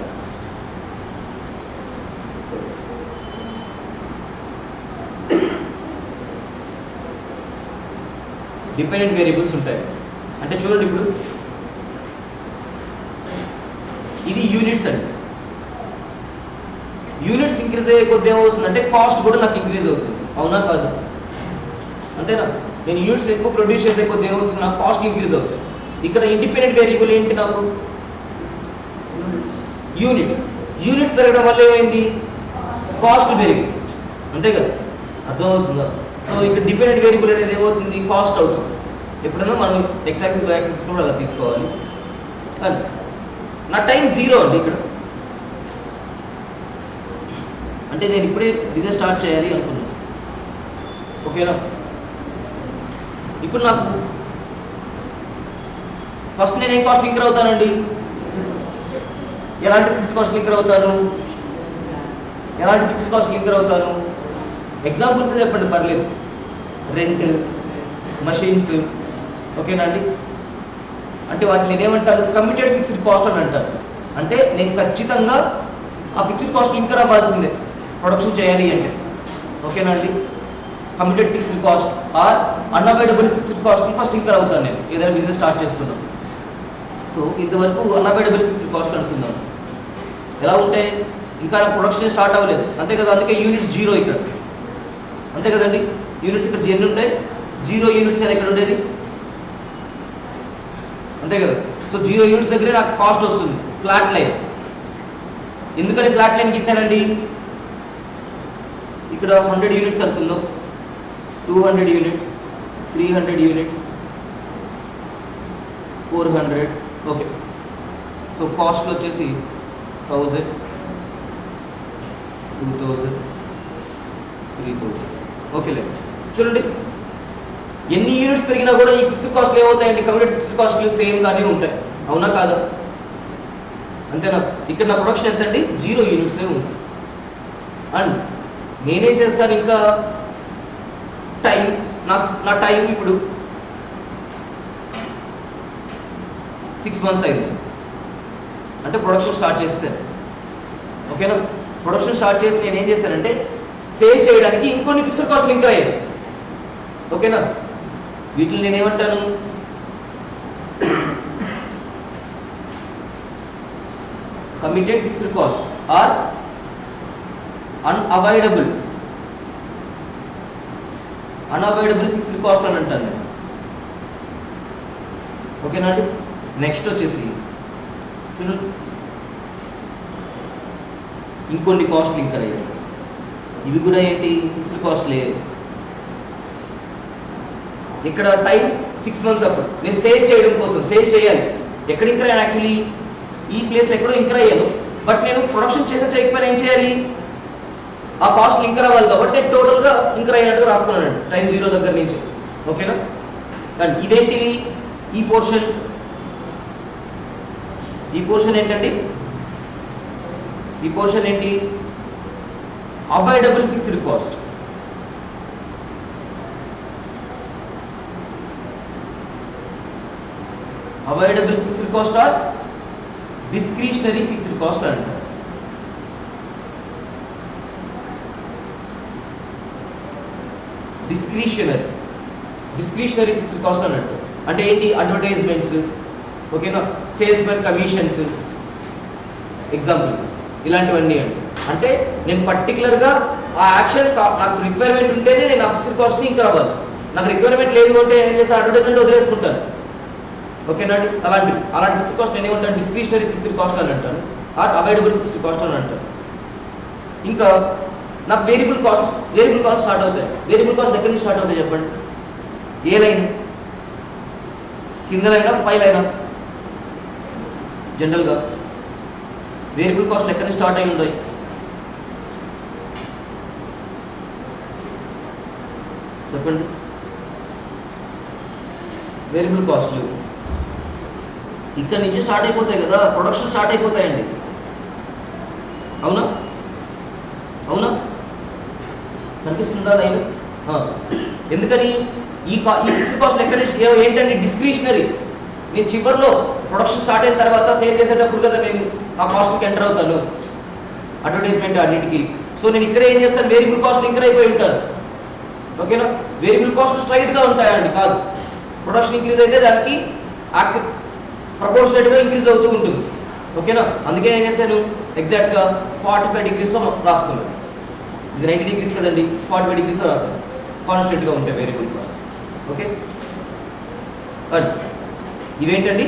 డిపెండెంట్ వేరియబుల్స్ ఉంటాయి. అంటే చూడండి, ఇప్పుడు ఇది యూనిట్స్ అండి. యూనిట్స్ ఇంక్రీజ్ అయ్యే కొద్ది ఏమవుతుందంటే కాస్ట్ కూడా నాకు ఇంక్రీజ్ అవుతుంది. అవునా కాదు? అంతేనా? నేను యూనిట్స్ ఎక్కువ ప్రొడ్యూస్ చేసే కొద్ది ఏమవుతుంది? నాకు కాస్ట్ ఇంక్రీజ్ అవుతుంది. ఇక్కడ ఇండిపెండెంట్ వేరియబుల్ ఏంటి? నాకు యూనిట్స్ పెరగడం వల్ల ఏమైంది? కాస్ట్ పెరిగింది. అంతే కదా? అర్థమవుతుందా? సో ఇక్కడ డిపెండెంట్ వేరియబుల్ అనేది ఏమవుతుంది? కాస్ట్ అవుతుంది. ఎప్పుడైనా మనం ఎక్స్ యాక్సిస్ వై యాక్సిస్ కూడా అలా తీసుకోవాలి. అండ్ నా టైం 0 అండి ఇక్కడ. అంటే నేను ఇప్పుడే బిజినెస్ స్టార్ట్ చేయాలి అనుకున్నాను. ఓకేనా? ఇప్పుడు నాకు ఫస్ట్ నేను ఏం కాస్ట్ లింకర్ అవుతానండి? ఎలాంటి ఫిక్స్డ్ కాస్ట్ లింకర్ అవుతాను? ఎగ్జాంపుల్స్ చెప్పండి, పర్లేదు. Rent, machines. ఓకేనా అండి? అంటే వాటిని నేనేమంటారు? కమిటెడ్ ఫిక్స్డ్ కాస్ట్ అని అంటారు. అంటే నేను ఖచ్చితంగా ఆ ఫిక్స్డ్ కాస్ట్ లింకర్ అవ్వాల్సిందే ప్రొడక్షన్ చేయాలి అంటే. ఓకేనా అండి? Committed fixed cost or unavoidable fixed cost first లింకర్ అవుతాను నేను ఏదైనా బిజినెస్ స్టార్ట్ చేస్తున్నాను. సో ఇంతవరకు అన్అవాయిడబుల్ ఫిక్స్డ్ కాస్ట్ అనుకుందాం. ఎలా ఉంటే ఇంకా ప్రొడక్షన్ స్టార్ట్ అవ్వలేదు, అంతే కదా? అందుకే యూనిట్స్ 0 ఇక్కడ. అంతే కదండి? యూనిట్స్ ఇక్కడ ఎన్ని ఉంటాయి? 0 యూనిట్స్ అని ఇక్కడ ఉండేది. అంతే కదా? సో 0 యూనిట్స్ దగ్గరే నాకు కాస్ట్ వస్తుంది. Flat line. ఎందుకని ఫ్లాట్ లైన్ గీసానండి? ఇక్కడ 100 యూనిట్స్ అనుకుందాం, 200 units, 300 units, 400. Okay. So cost వచ్చేసి 1000, 2000, 3000. ఓకేలే. చూడండి, ఎన్ని యూనిట్స్ పెరిగినా కూడా ఈ ఫిక్స్డ్ కాస్ట్లు ఏమవుతాయండి? కమిటెడ్ ఫిక్స్డ్ కాస్ట్లు సేమ్ గానే ఉంటాయి. అవునా కాదా? అంతేనా? ఇక్కడ నా ప్రొడక్షన్ ఎంత అండి? 0 యూనిట్సే ఉంది. అండ్ నేనేం చేస్తాను? ఇంకా టైం, నా టైం ఇప్పుడు 6 months అయింది. అంటే ప్రొడక్షన్ స్టార్ట్ చేస్తాను. ఓకేనా? ప్రొడక్షన్ స్టార్ట్ చేసి నేను ఏం చేస్తానంటే సేల్ చేయడానికి ఇంకొన్ని ఫిక్స్డ్ కాస్ట్ లింకర్ అయ్యాయి. ఓకేనా? వీటిని నేనేమంటాను? Committed fixed cost or unavoidable fixed cost అని అంటాను నేను. ఓకేనా అండి? నెక్స్ట్ వచ్చేసి చూడండి, ఇంకొన్ని కాస్ట్ లింకర్ అయ్యాయి. ఇవి కూడా ఏంటి? ఫిక్స్డ్ కాస్ట్ లేదు. ఇక్కడ టైం 6 months. అప్పుడు నేను సేల్ చేయడం కోసం సేల్ చేయాలి. ఎక్కడ ఇంకర్ అయ్యాను? యాక్చువల్లీ ఈ ప్లేస్లో ఎక్కడో ఇంకర్ అయ్యాను. బట్ నేను ప్రొడక్షన్ చేయకపోయినా ఏం చేయాలి? ఆ కాస్ట్ లింకర్ అవ్వాలి కాబట్టి నేను టోటల్గా ఇంకర్ అయినట్టుగా రాసుకున్నాను టైం 0 దగ్గర నుంచి. ఓకేనా? అండ్ ఇదేంటివి? ఈ పోర్షన్ ఏంటండి? ఈ పోర్షన్ ఏంటి? Avoidable fixed cost. Avoidable fixed cost or discretionary fixed cost అంటారు. డిస్క్రిషనరీ ఫిక్స్డ్ కాస్ట్ అన్నట్టు. అంటే ఏంటి? అడ్వర్టైజ్మెంట్స్. ఓకేనా? సేల్స్ మెన్ కమిషన్స్, ఎగ్జాంపుల్ ఇలాంటివన్నీ అండి. అంటే నేను పర్టికులర్గా ఆ యాక్షన్ నాకు రిక్వైర్మెంట్ ఉంటేనే నేను ఆ ఫిక్స్డ్ కాస్ట్ని ఇంకా అవ్వాలి. నాకు రిక్వైర్మెంట్ లేదు అంటే ఏం చేస్తాను, అడ్వర్టైజ్మెంట్ వదిలేసుకుంటాను. ఓకేనా అండి? అలాంటి ఫిక్స్డ్ కాస్ట్ నేను ఏమంటాను, డిస్క్రిషనరీ ఫిక్స్డ్ కాస్ట్ అని అంటాను, అవైలబుల్ ఫిక్స్డ్ కాస్ట్ అని అంటాను. ఇంకా నాకు వేరియబుల్ కాస్ట్ స్టార్ట్ అవుతాయి. వేరియబుల్ కాస్ట్ ఎక్కడి నుంచి స్టార్ట్ అవుతాయి చెప్పండి? ఏ లైన్? కింద లైనా పై లైనా? జనరల్గా వేరియబుల్ కాస్ట్ ఎక్కడి నుంచి స్టార్ట్ అయి ఉంటాయి? చెప్పండి. వేరియబుల్ కాస్ట్లు ఇక్కడ నుంచి స్టార్ట్ అయిపోతాయి కదా, ప్రొడక్షన్ స్టార్ట్ అయిపోతాయండి. అవునా? కనిపిస్తుందా లైన్? ఎందుకని ఈ ఫిక్స్డ్ కాస్ట్ ఎక్కడి నుంచి ఏంటండి? డిస్క్రిషనరీ. నేను చివరిలో ప్రొడక్షన్ స్టార్ట్ అయిన తర్వాత సేల్ చేసేటప్పుడు కదా నేను ఆ కాస్ట్కి ఎంటర్ అవుతాను, అడ్వర్టైజ్మెంట్ అన్నిటికీ. సో నేను ఇక్కడ ఏం చేస్తాను, వేరియబుల్ కాస్ట్ ఇంక్రీజ్ అయిపోయి ఉంటాను. ఓకేనా? వేరియబుల్ కాస్ట్ స్ట్రైట్గా ఉంటాయండి, కాదు. ప్రొడక్షన్ ఇంక్రీజ్ అయితే దానికి ప్రపోర్షనేట్గా ఇంక్రీజ్ అవుతూ ఉంటుంది. ఓకేనా? అందుకే ఏం చేశాను, ఎగ్జాక్ట్గా 45 degreesలో రాసుకున్నాను. ఇది 90 degrees కదండి, 45 degreesలో రాస్తాను. కాన్స్టెంట్గా ఉంటాయి వేరియబుల్ కాస్ట్. ఓకే, అండ్ ఇవేంటండి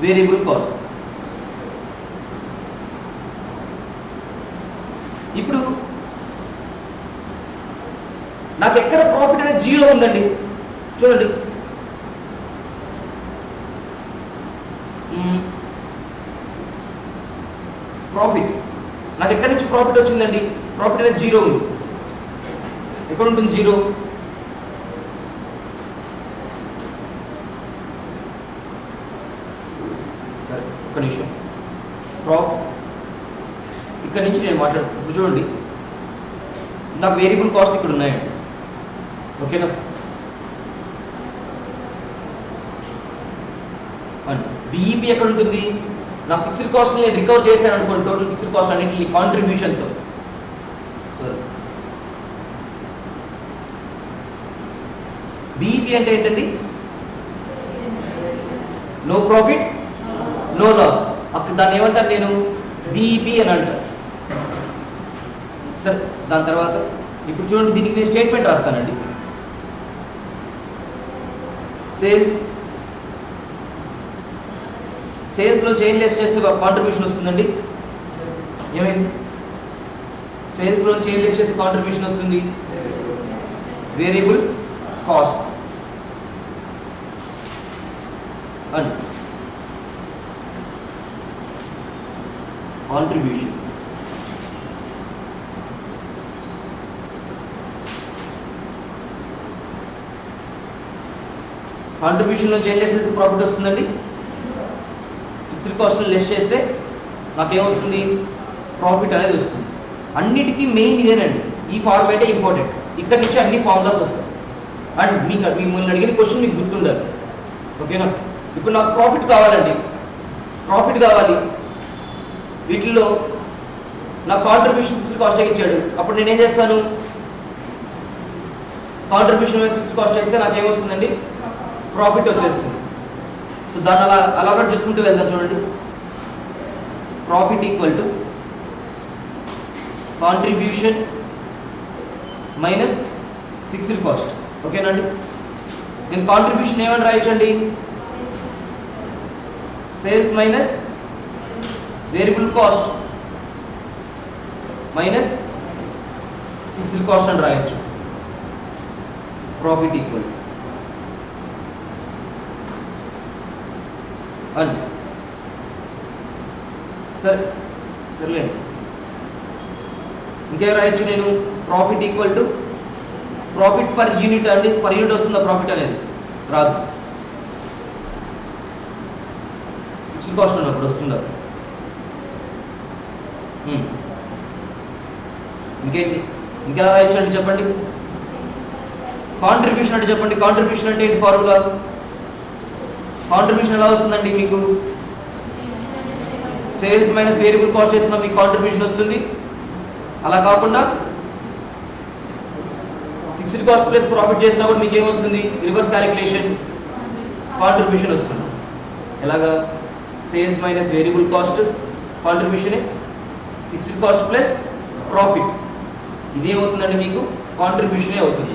వేరియబుల్ కాస్ట్. ఇప్పుడు నాకు ఎక్కడ ప్రాఫిట్ అనేది జీరో ఉందండి, చూడండి. ప్రాఫిట్ నాకు ఎక్కడి నుంచి ప్రాఫిట్ వచ్చిందండి? ప్రాఫిట్ అనేది జీరో ఉంది. ఎక్కడ ఉంటుంది జీరో? సరే ఒక్క నిమిషం. ఇక్కడ నుంచి నేను మాట్లాడుతున్నాను. చూడండి, నాకు వేరియబుల్ కాస్ట్ ఇక్కడ ఉన్నాయండి. ఓకేనా? అండ్ బిఈపి ఎక్కడ ఉంటుంది? నా ఫిక్స్డ్ కాస్ట్ నేను రికవర్ చేశాను అనుకోండి, టోటల్ ఫిక్స్డ్ కాస్ట్ అన్నింటినీ కాంట్రిబ్యూషన్తో. సరే, బిఈపి అంటే ఏంటండి? No profit no loss. అప్పుడు దాన్ని ఏమంటాను నేను? బిఈపి అని అంటాను. సరే, దాని తర్వాత ఇప్పుడు చూడండి, దీనికి నేను స్టేట్మెంట్ రాస్తానండి. సేల్స్లో చైన్ లెస్ చేస్తే కాంట్రిబ్యూషన్ వస్తుందండి. ఏమైంది? సేల్స్లో చైన్ లెస్ చేస్తే కాంట్రిబ్యూషన్ వస్తుంది వేరియబుల్ కాస్ట్ అండ్ కాంట్రిబ్యూషన్. కాంట్రిబ్యూషన్లో చైన్ లెస్ చేస్తే ప్రాఫిట్ వస్తుందండి. ఫిక్స్డ్ కాస్ట్ని లెస్ చేస్తే నాకేమొస్తుంది? ప్రాఫిట్ అనేది వస్తుంది. అన్నిటికీ మెయిన్ ఇదేనండి, ఈ ఫార్మాటే ఇంపార్టెంట్. ఇక్కడ నుంచి అన్ని ఫార్ములాస్ వస్తాయి. అండ్ మిమ్మల్ని అడిగిన క్వశ్చన్ మీకు గుర్తుండాలి. ఓకేనా? ఇప్పుడు నాకు ప్రాఫిట్ కావాలండి, ప్రాఫిట్ కావాలి. వీటిల్లో నా కాంట్రిబ్యూషన్ ఫిక్స్డ్ కాస్ట్ ఇచ్చాడు. అప్పుడు నేనేం చేస్తాను? కాంట్రిబ్యూషన్ ఫిక్స్డ్ కాస్ట్ ఇస్తే నాకేమొస్తుందండి? ప్రాఫిట్ వచ్చేస్తుంది. సో దాన్ని అలా కూడా చూసుకుంటూ వెళ్దాం. చూడండి, profit equal to contribution minus fixed cost. ఓకేనండి? నేను కాంట్రిబ్యూషన్ ఏమని రాయొచ్చండి? Sales minus variable cost minus fixed cost అని రాయొచ్చు. ప్రాఫిట్ ఈక్వల్ అండ్ సర్లేండి, ఇంకేం రాయొచ్చు నేను? Profit equal to profit per unit అండి. పర్ యూనిట్ వస్తుందా ప్రాఫిట్ అనేది? రాదు. ఫిక్స్డ్ కాస్ట్ ఉన్నప్పుడు వస్తుందా? ఇంకేంటి? ఇంకెలా రాయొచ్చు అంటే చెప్పండి. కాంట్రిబ్యూషన్ అంటే చెప్పండి. కాంట్రిబ్యూషన్ అంటే ఏంటి ఫార్ములా? కాంట్రిబ్యూషన్ ఎలా వస్తుందండి మీకు? సేల్స్ మైనస్ వేరియబుల్ కాస్ట్ చేసినా మీకు కాంట్రిబ్యూషన్ వస్తుంది. అలా కాకుండా ఫిక్స్డ్ కాస్ట్ ప్లస్ ప్రాఫిట్ చేసినా కూడా మీకు ఏమొస్తుంది? రివర్స్ క్యాలిక్యులేషన్, కాంట్రిబ్యూషన్ వస్తుంది. ఎలాగా? సేల్స్ మైనస్ వేరియబుల్ కాస్ట్ కాంట్రిబ్యూషనే, ఫిక్స్డ్ కాస్ట్ ప్లస్ ప్రాఫిట్, ఇదేమవుతుందండి మీకు కాంట్రిబ్యూషనే అవుతుంది.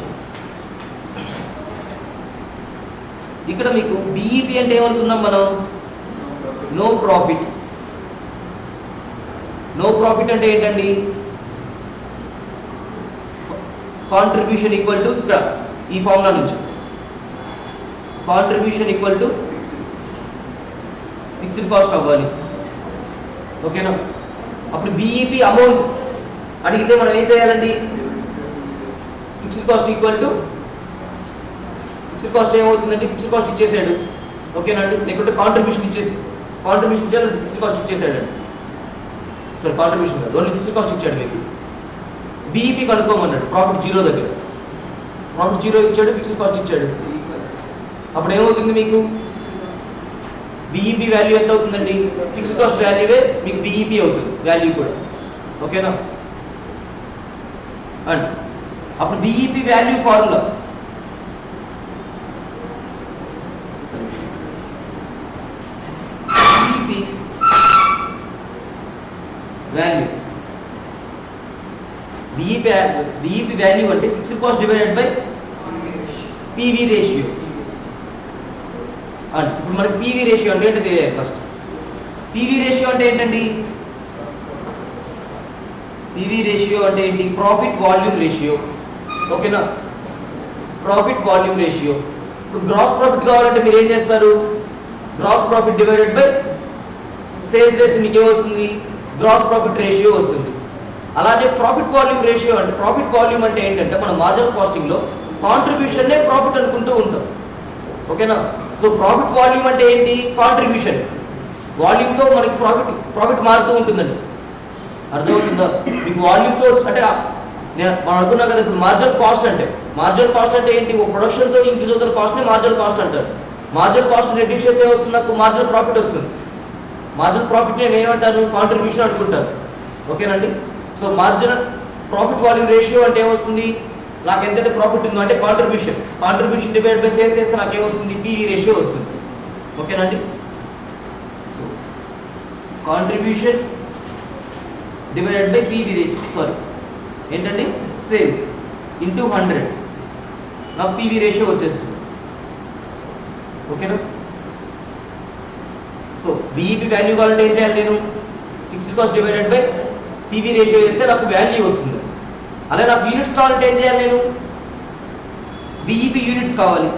ఇక్కడ మీకు బిఈపి అంటే ఏమనుకున్నాం మనం, నో ప్రాఫిట్. నో ప్రాఫిట్ అంటే ఏంటండి, కాంట్రిబ్యూషన్ ఈక్వల్ టు, ఇక్కడ ఈ ఫార్ములా నుంచి contribution equal to fixed cost అవ్వాలి. ఓకేనా? అప్పుడు బిఈపి అమౌంట్ అడిగితే మనం ఏం చేయాలండి, fixed cost equal to fixed cost ఏమవుతుందండి, ఫిక్స్డ్ కాస్ట్ ఇచ్చేసాడు. ఓకేనా అండి? లేకుంటే కాంట్రిబ్యూషన్ ఇచ్చేసి ఇచ్చాడు, ఫిక్స్డ్ కాస్ట్ ఇచ్చేసాడు. సారీ, కాంట్రిబ్యూషన్ కాదు, ఓన్లీ ఫిక్స్డ్ కాస్ట్ ఇచ్చాడు. మీకు బిఈపి కనుక్కోమన్నాడు, ప్రాఫిట్ 0 దగ్గర, ప్రాఫిట్ 0 ఇచ్చాడు, ఫిక్స్డ్ కాస్ట్ ఇచ్చాడు. అప్పుడు ఏమవుతుంది మీకు, బిఈపి వాల్యూ ఎంత అవుతుందండి, ఫిక్స్డ్ కాస్ట్ వాల్యూవే మీకు బిఈపి అవుతుంది వాల్యూ కూడా. ఓకేనా అండ్ అప్పుడు BEP value formula value, BEP value అంటే fixed cost divided by PV ratio. And ఇప్పుడు మనకి పివి రేషియో అంటే ఏంటో తెలియాలి ఫస్ట్. పివి రేషియో అంటే ఏంటండి, పివి రేషియో అంటే ఏంటి, ప్రాఫిట్ వాల్యూమ్ రేషియో. ఓకేనా? Profit volume ratio. ఇప్పుడు గ్రాస్ ప్రాఫిట్ కావాలంటే మీరు ఏం చేస్తారు, gross profit divided by sales వేస్తే మీకు ఏమొస్తుంది, గ్రాస్ ప్రాఫిట్ రేషియో వస్తుంది. అలానే ప్రాఫిట్ వాల్యూమ్ రేషియో అంటే, ప్రాఫిట్ వాల్యూమ్ అంటే ఏంటంటే మన మార్జినల్ కాస్టింగ్ లో కాంట్రిబ్యూషన్నే ప్రాఫిట్ అనుకుంటూ ఉంటాం. ఓకేనా? సో ప్రాఫిట్ వాల్యూమ్ అంటే ఏంటి, కాంట్రిబ్యూషన్. వాల్యూమ్తో మనకి ప్రాఫిట్ మారుతూ ఉంటుందండి. అర్థమవుతుందా మీకు? వాల్యూమ్తో అంటే మనం అనుకున్నాం కదా, ఇప్పుడు మార్జినల్ కాస్ట్ అంటే ఏంటి, ఒక ప్రొడక్షన్తో ఇంక్రీజ్ అవుతున్న కాస్ట్ని మార్జినల్ కాస్ట్ అంటారు. మార్జినల్ కాస్ట్ రెడ్యూస్ చేస్తే వస్తుంది, నాకు మార్జినల్ ప్రాఫిట్ వస్తుంది. మార్జినల్ ప్రాఫిట్ నేను ఏమంటాను, కాంట్రిబ్యూషన్ అనుకుంటాను. ఓకేనండి? So marginal profit volume ratio అంటే ఏమొస్తుంది, నాకు ఎంతైతే ప్రాఫిట్ ఉందో అంటే కాంట్రిబ్యూషన్ డివైడ్ బై సేల్స్ చేస్తే నాకు ఏమొస్తుంది, పివి రేషియో వస్తుంది. ఓకేనండి? Contribution divided by PV ratio, sorry ఏంటండి, సేల్స్ ఇంటూ 100, నాకు పివి రేషియో వచ్చేస్తుంది. ఓకేనా? సో బిఈపి వాల్యూ కావాలంటే ఏం చేయాలి, నేను fixed cost divided by PV ratio చేస్తే నాకు వాల్యూ వస్తుంది. అలాగే నాకు యూనిట్స్ కావాలంటే ఏం చేయాలి, నేను బిఈపి యూనిట్స్ కావాలి.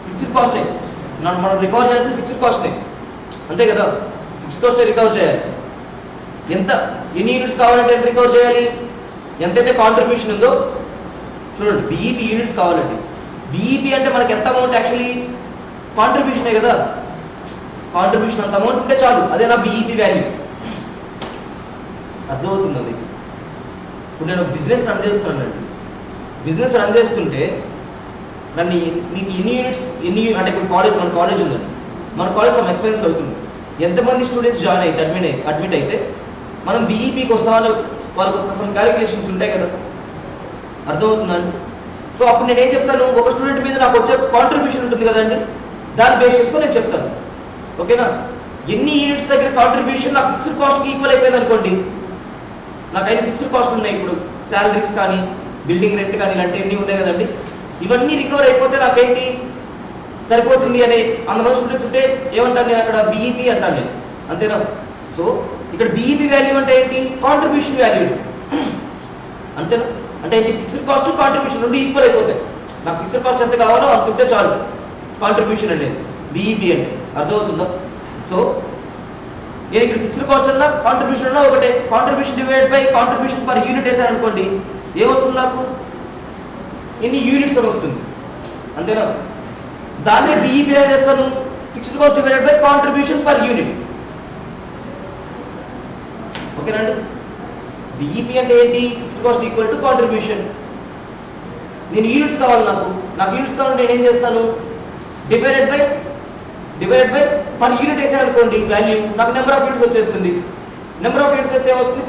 ఫిక్స్డ్ కాస్టే మనం రికవర్ చేస్తే ఫిక్స్డ్ కాస్టే, అంతే కదా, ఫిక్స్డ్ కాస్టే రికవర్ చేయాలి. ఎన్ని యూనిట్స్ కావాలంటే రికవర్ చేయాలి, ఎంతైతే కాంట్రిబ్యూషన్ ఉందో. చూడండి, బిఈపి యూనిట్స్ కావాలండి. బిఈపి అంటే మనకి ఎంత అమౌంట్, యాక్చువల్లీ కాంట్రిబ్యూషనే కదా, కాంట్రిబ్యూషన్ అంత అమౌంట్ ఉంటే చాలు, అదే నా బిఈపి వాల్యూ. అర్థమవుతుందా మీకు? ఇప్పుడు నేను బిజినెస్ రన్ చేస్తున్నానండి, బిజినెస్ రన్ చేస్తుంటే నన్ను మీకు అంటే ఇప్పుడు మన కాలేజ్ ఉందండి, మన కాలేజ్ సమ్ ఎక్స్పీరియన్స్ అవుతుంది. ఎంతమంది స్టూడెంట్స్ జాయిన్ అయితే అడ్మిట్ అయితే మనం బిఈపికి వస్తామని వాళ్ళకు సమ్ క్యాలిక్యులేషన్స్ ఉంటాయి కదా. అర్థమవుతుందండి? సో అప్పుడు నేనేం చెప్తాను, ఒక స్టూడెంట్ మీద నాకు వచ్చే కాంట్రిబ్యూషన్ ఉంటుంది కదండి, దాన్ని బేస్ చేసుకొని నేను చెప్తాను. ఓకేనా? ఎన్ని యూనిట్స్ దగ్గర కాంట్రిబ్యూషన్ నాకు ఫిక్స్డ్ కాస్ట్కి ఈక్వల్ అయిపోయింది అనుకోండి, నాకు అయిన ఫిక్స్డ్ కాస్ట్ ఉన్నాయి, ఇప్పుడు శాలరీస్ కానీ బిల్డింగ్ రెంట్ కానీ ఇలాంటి ఎన్ని ఉన్నాయి కదండి, ఇవన్నీ రికవర్ అయిపోతే నాకేంటి సరిపోతుంది అనే అంతమంది స్టూడెంట్స్ ఉంటే ఏమంటాను నేను అక్కడ బిఈపి అంటాను నేను, అంతేనా? సో ఇక్కడ బిఈపి వాల్యూ అంటే ఏంటి, కాంట్రిబ్యూషన్ వాల్యూ, అంతేనా? అంటే ఏంటి, ఫిక్స్డ్ కాస్ట్ కాంట్రిబ్యూషన్ రెండు ఈక్వల్ అయిపోతాయి. నాకు ఫిక్స్డ్ కాస్ట్ ఎంత కావాలో అంత ఉంటే చాలు కాంట్రిబ్యూషన్ అనేది బిఈపి అంటే. అర్థమవుతుందా? సో నేను ఇక్కడ ఫిక్స్డ్ కాస్ట్ అన్నా కాంట్రిబ్యూషన్ అన్నా ఒకటే, contribution divide by contribution per unit వేసాను అనుకోండి, ఏమొస్తుంది నాకు, ఎన్ని యూనిట్స్ అని వస్తుంది, అంతేనా? దాన్నే బిఈపి చేస్తాను, fixed cost divided by contribution per unit. ఓకేనండి? బిఈపి అంటే ఏంటి, fixed cost equal to contribution. నేను యూనిట్స్ కావాలి, నాకు యూనిట్స్ కావాలంటే నేను ఏం చేస్తాను, డివైడెడ్ బై పర్ యూనిట్ వేసాను అనుకోండి వాల్యూ, నాకు నెంబర్ ఆఫ్ యూనిట్స్ వచ్చేస్తుంది. నెంబర్ ఆఫ్ యూనిట్స్ వేస్తే ఏమొస్తుంది,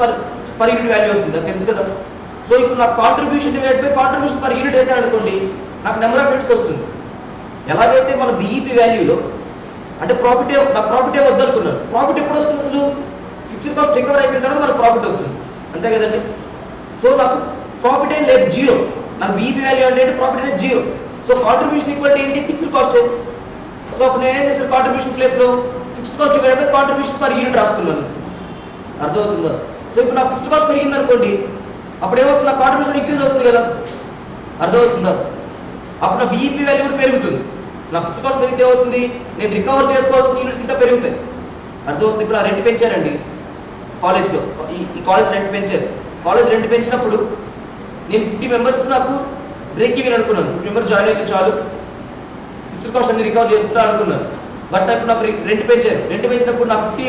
పర్ యూనిట్ వాల్యూ వస్తుంది, అది తెలుసు కదా. సో ఇప్పుడు నాకు contribution divide by contribution per unit వేసాను అనుకోండి, నాకు నెంబర్ ఆఫ్ యూనిట్స్ వస్తుంది. ఎలాగైతే మన బిఈపి వాల్యూలో అంటే నాకు ప్రాఫిటే వద్దనుకున్నాను. ప్రాఫిట్ ఎప్పుడు వస్తుంది అసలు? ఫిక్స్డ్ కాస్ట్ రికవర్ అయిపోయిన తర్వాత మనకు ప్రాఫిట్ వస్తుంది, అంతే కదండి. సో నాకు ప్రాఫిట్ ఏం లేదు, జీరో. నాకు బీఈపీ వాల్యూ అంటే ప్రాఫిట్ అనేది జీరో. సో కాంట్రిబ్యూషన్ ఈక్వల్ ఏంటి? Fixed cost. సో అప్పుడు నేను ఏం చేస్తాను? కాంట్రిబ్యూషన్ ప్లేస్లో fixed cost divided contribution per unit రాస్తున్నాను. అర్థమవుతుందా? సో ఇప్పుడు నా ఫిక్స్డ్ కాస్ట్ పెరిగింది అనుకోండి, అప్పుడు ఏమవుతుంది? నా కాంట్రిబ్యూషన్ ఇంక్రీజ్ అవుతుంది కదా, అర్థమవుతుందా? అప్పుడు నా బీఈపీ వాల్యూ కూడా పెరుగుతుంది. నా ఫిక్స్డ్ కాస్ట్ పెరిగితే ఏమవుతుంది? నేను రికవర్ చేసుకోవాల్సిన యూనిట్స్ ఇంకా పెరుగుతాయి, అర్థమవుతుంది. ఇప్పుడు ఆ రెంట్ పెంచారండి కాలేజ్లో, ఈ కాలేజ్ రెంట్ పెంచారు. కాలేజ్ రెంట్ పెంచినప్పుడు నేను 50 మెంబర్స్ నాకు బ్రేక్ ఈవెన్ అనుకున్నాను. 50 మెంబర్స్ జాయిన్ అయితే చాలు, ఫిక్స్డ్ కాస్ట్ అన్ని రికవర్ చేసుకుంటా అనుకున్నాను. బట్ ఇప్పుడు నాకు రెంట్ పెంచారు. రెంట్ పెంచినప్పుడు నాకు 50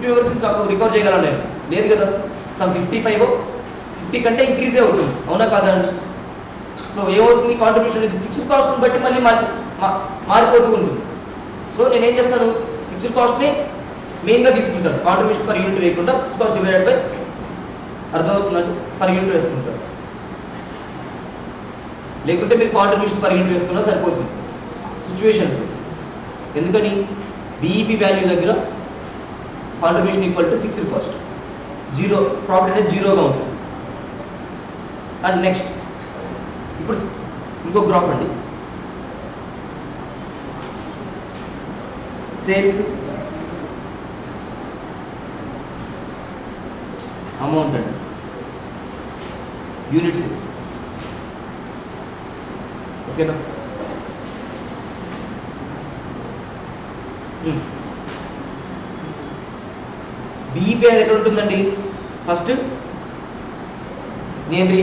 మెంబర్స్ నాకు రికవర్ చేయగలను నేను, లేదు కదా. సమ్ 50 కంటే ఇంక్రీజే అవుతుంది, అవునా కాదా అండి? సో ఏమవుతుంది? కాంట్రిబ్యూషన్ ఇది ఫిక్స్డ్ కాస్ట్ని బట్టి మళ్ళీ మారిపోతూ ఉంటుంది. సో నేను ఏం చేస్తాను? ఫిక్స్డ్ కాస్ట్ని మెయిన్గా తీసుకుంటాను, కాంట్రిబ్యూషన్ పర్ యూనిట్ వేయకుండా ఫిక్స్డ్ కాస్ట్ డివైడెడ్ బై, అర్థమవుతుందండి, పర్ యూనిట్ వేసుకుంటారు. లేకుంటే మీరు కాంట్రిబ్యూషన్ పర్ యూనిట్ వేసుకున్నా సరిపోతుంది సిచ్యువేషన్స్. ఎందుకని? బీఈపీ వాల్యూ దగ్గర contribution equal to fixed cost, zero, profit అనేది జీరోగా ఉంటుంది. అండ్ నెక్స్ట్ ఇప్పుడు ఇంకో గ్రాఫ్ అండి, సేల్స్ అమౌంట్ అండి, యూనిట్స్, ఓకేనా. బీఈపీ అది ఎక్కడ ఉంటుందండి? ఫస్ట్ నేను